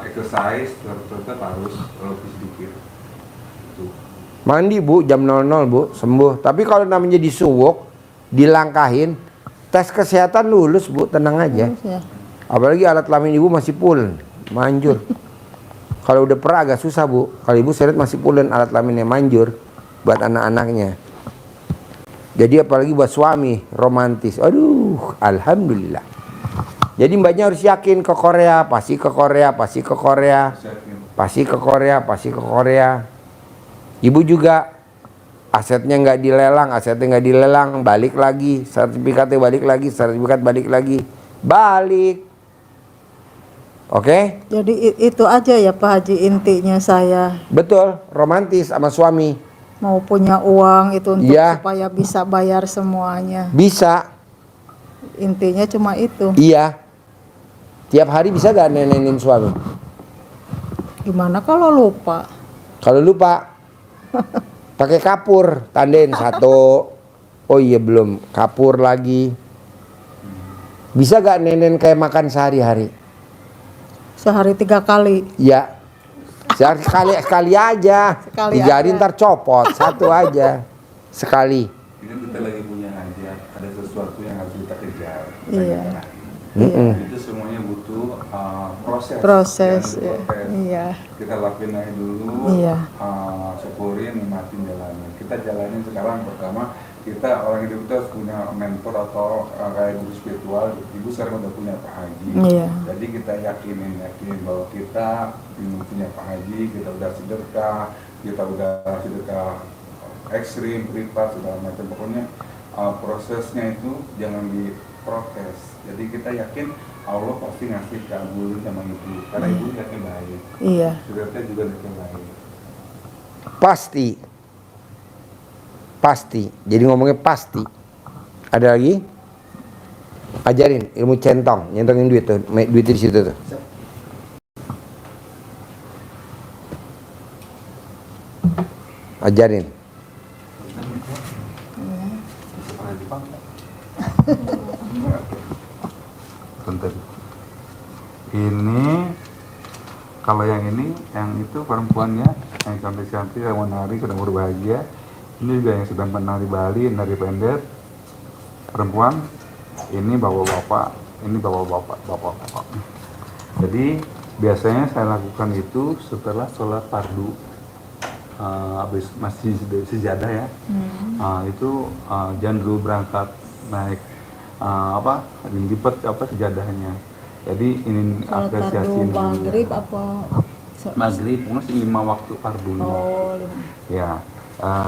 exercise tetap harus lebih sedikit. Itu. Mandi Bu jam 00 Bu, sembuh. Tapi kalau namanya disuwuk, dilangkahin, tes kesehatan lulus Bu, tenang aja. Ya. Apalagi alat kelamin ibu masih full, manjur. Kalau udah pernah agak susah Bu. Kalau ibu saya lihat masih full dan alat kelaminnya manjur buat anak-anaknya. Jadi apalagi buat suami romantis. Aduh, alhamdulillah. Jadi mbaknya harus yakin ke Korea, pasti ke Korea. Ibu juga asetnya nggak dilelang, balik lagi, sertifikatnya balik lagi, sertifikat balik lagi, balik. Oke? Jadi itu aja ya Pak Haji, intinya saya Betul, romantis sama suami. mau punya uang itu untuk Iya. supaya bisa bayar semuanya. Bisa, Intinya cuma itu. iya. Tiap hari bisa gak nenenin suami? Gimana kalau lupa? Kalau lupa, pakai kapur, tandain 1. Oh iya belum, kapur lagi. Bisa gak nenen kayak makan sehari-hari? Sehari 3 kali. Ya, sekali aja. Sekali 3 hari aja. ntar copot, 1 aja. Sekali. Ini kita lagi punya hajat, ada sesuatu yang harus kita kejar. Iya. Itu semuanya butuh proses. Proses, Jangan diprotes. iya. Kita lakuin aja dulu, Iya. syukurin, nikmatin jalannya. Kita jalanin sekarang. Pertama, kita orang hidup kita harus punya mentor atau kayak guru spiritual. Ibu sekarang udah punya Pak Haji. Iya. Jadi kita yakinin bahwa kita punya Pak Haji, kita udah sedekah, ekstrim, privat, segala macam. Pokoknya prosesnya itu jangan diprotes. Jadi kita yakin Allah pasti ngasih kabulin sama ibu, karena ibu yakin baik. Iya. Suratnya juga yakin baik. Pasti. Pasti. Jadi ngomongnya pasti. Ada lagi? Ajarin ilmu centong, nyentongin duit tuh, duitnya di situ tuh. Ajarin. Bentar. Ini kalau yang itu perempuannya yang cantik-cantik, yang menari, sedang berbahagia. Ini juga yang sedang pernah di Bali, nari pendek. Perempuan, ini bapak-bapak, ini bapak-bapak. Jadi biasanya saya lakukan itu setelah sholat fardu. Habis masih sejadah ya. Itu jangan dulu berangkat naik lipat sejadahnya. Jadi ini Kalau apresiasi fardu dulu. maghrib apa? Maghrib mungkin 5 waktu fardunya. Oh, Ya,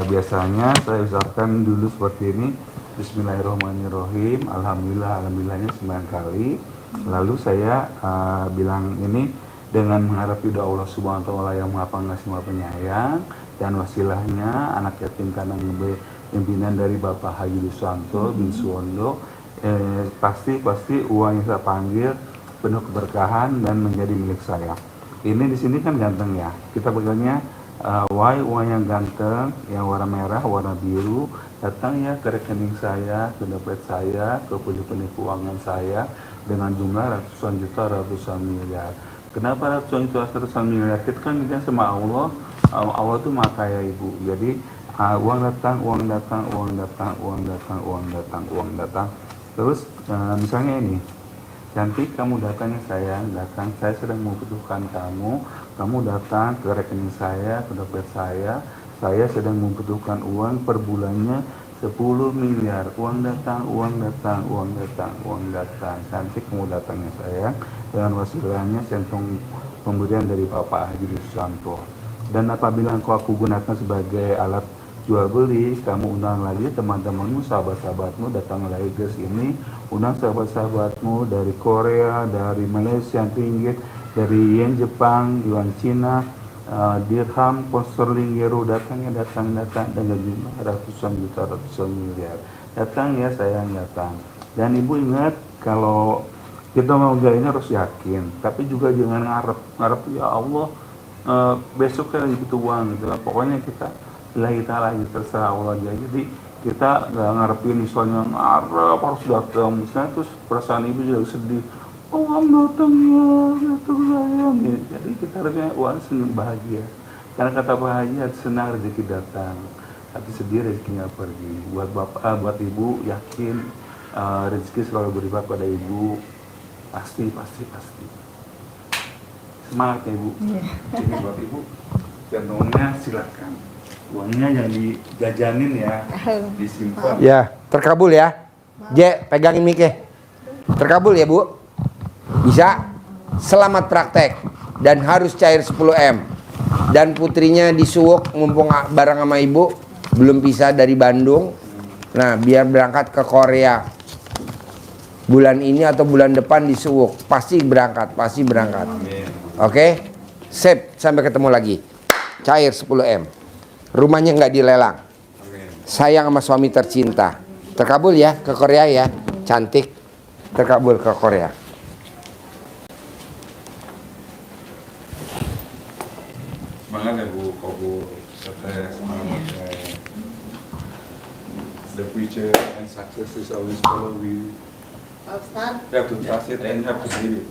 biasanya saya ucapkan dulu seperti ini. Bismillahirrahmanirrahim. Alhamdulillahnya 9 kali. Lalu saya bilang ini dengan mengharap ridho Allah Subhanahu wa taala yang Maha Pengasih Maha Penyayang, dan wasilahnya anak yatim kanang pimpinan dari Bapak Haji Suwanto bin Suwondo. Pasti uang yang saya panggil penuh keberkahan dan menjadi milik saya. Ini di sini kan ganteng ya. Kita pegangnya uang yang ganteng, yang warna merah, warna biru, datang ya ke rekening saya, ke dompet saya, ke pundi-pundi keuangan saya dengan jumlah ratusan juta, ratusan miliar. Kenapa ratusan miliar? Kita kan minta sama Allah. Allah itu maha kaya ibu. Jadi uang datang. Terus misalnya ini, cantik kamu datangnya sayang, saya sedang membutuhkan kamu datang ke rekening saya, ke dompet saya sedang membutuhkan uang per bulannya 10 miliar, uang datang, cantik kamu datangnya sayang, dengan wasilahnya centong pemberian dari Bapak Haji Suwanto. Dan apabila engkau aku gunakan sebagai alat jual beli, kamu undang lagi teman-temanmu, sahabat-sahabatmu datang lagi ke sini, undang sahabat-sahabatmu dari Korea, dari Malaysia, ringgit, dari yen Jepang, yuan Cina, dirham, pound sterling, euro, datang dengan jumlah ratusan juta, ratusan miliar. Datang ya sayang, datang. Dan ibu ingat, kalau kita mau gayanya harus yakin, tapi juga jangan ngarep ya Allah besok kan lagi butuh uang gitu lah. Pokoknya kita lagi terserah Allah aja. Jadi kita nggak ngarepin misalnya ngarep harus datang misalnya, terus perasaan ibu juga sedih, uang datang sayang. Jadi kita harusnya uang senang bahagia, karena kata bahagia senang rezeki datang, hati sedih rezekinya pergi. Buat bapak, buat ibu yakin rezeki selalu berlipat pada ibu, pasti. Semangat ya ibu. Ini buat ibu, jantungnya silakan. Uangnya yang dijajanin ya, disimpan. Ya, terkabul ya. J, pegangin mic-nya. Terkabul ya, Bu. Bisa. Selamat praktek. Dan harus cair 10M. Dan putrinya disuwuk mumpung bareng sama ibu. belum bisa dari Bandung. Nah, biar berangkat ke Korea bulan ini atau bulan depan di Suwuk. Pasti berangkat, pasti berangkat. Oke? Sip, sampai ketemu lagi. Cair 10M. Rumahnya nggak dilelang. Sayang sama suami tercinta. Terkabul ya ke Korea ya. Cantik. Terkabul ke Korea. Semangat ya Bu, kok Bu sukses, semangat. The future and success is always follow you. Pak Ustadz, You have to trust it and you have to believe it.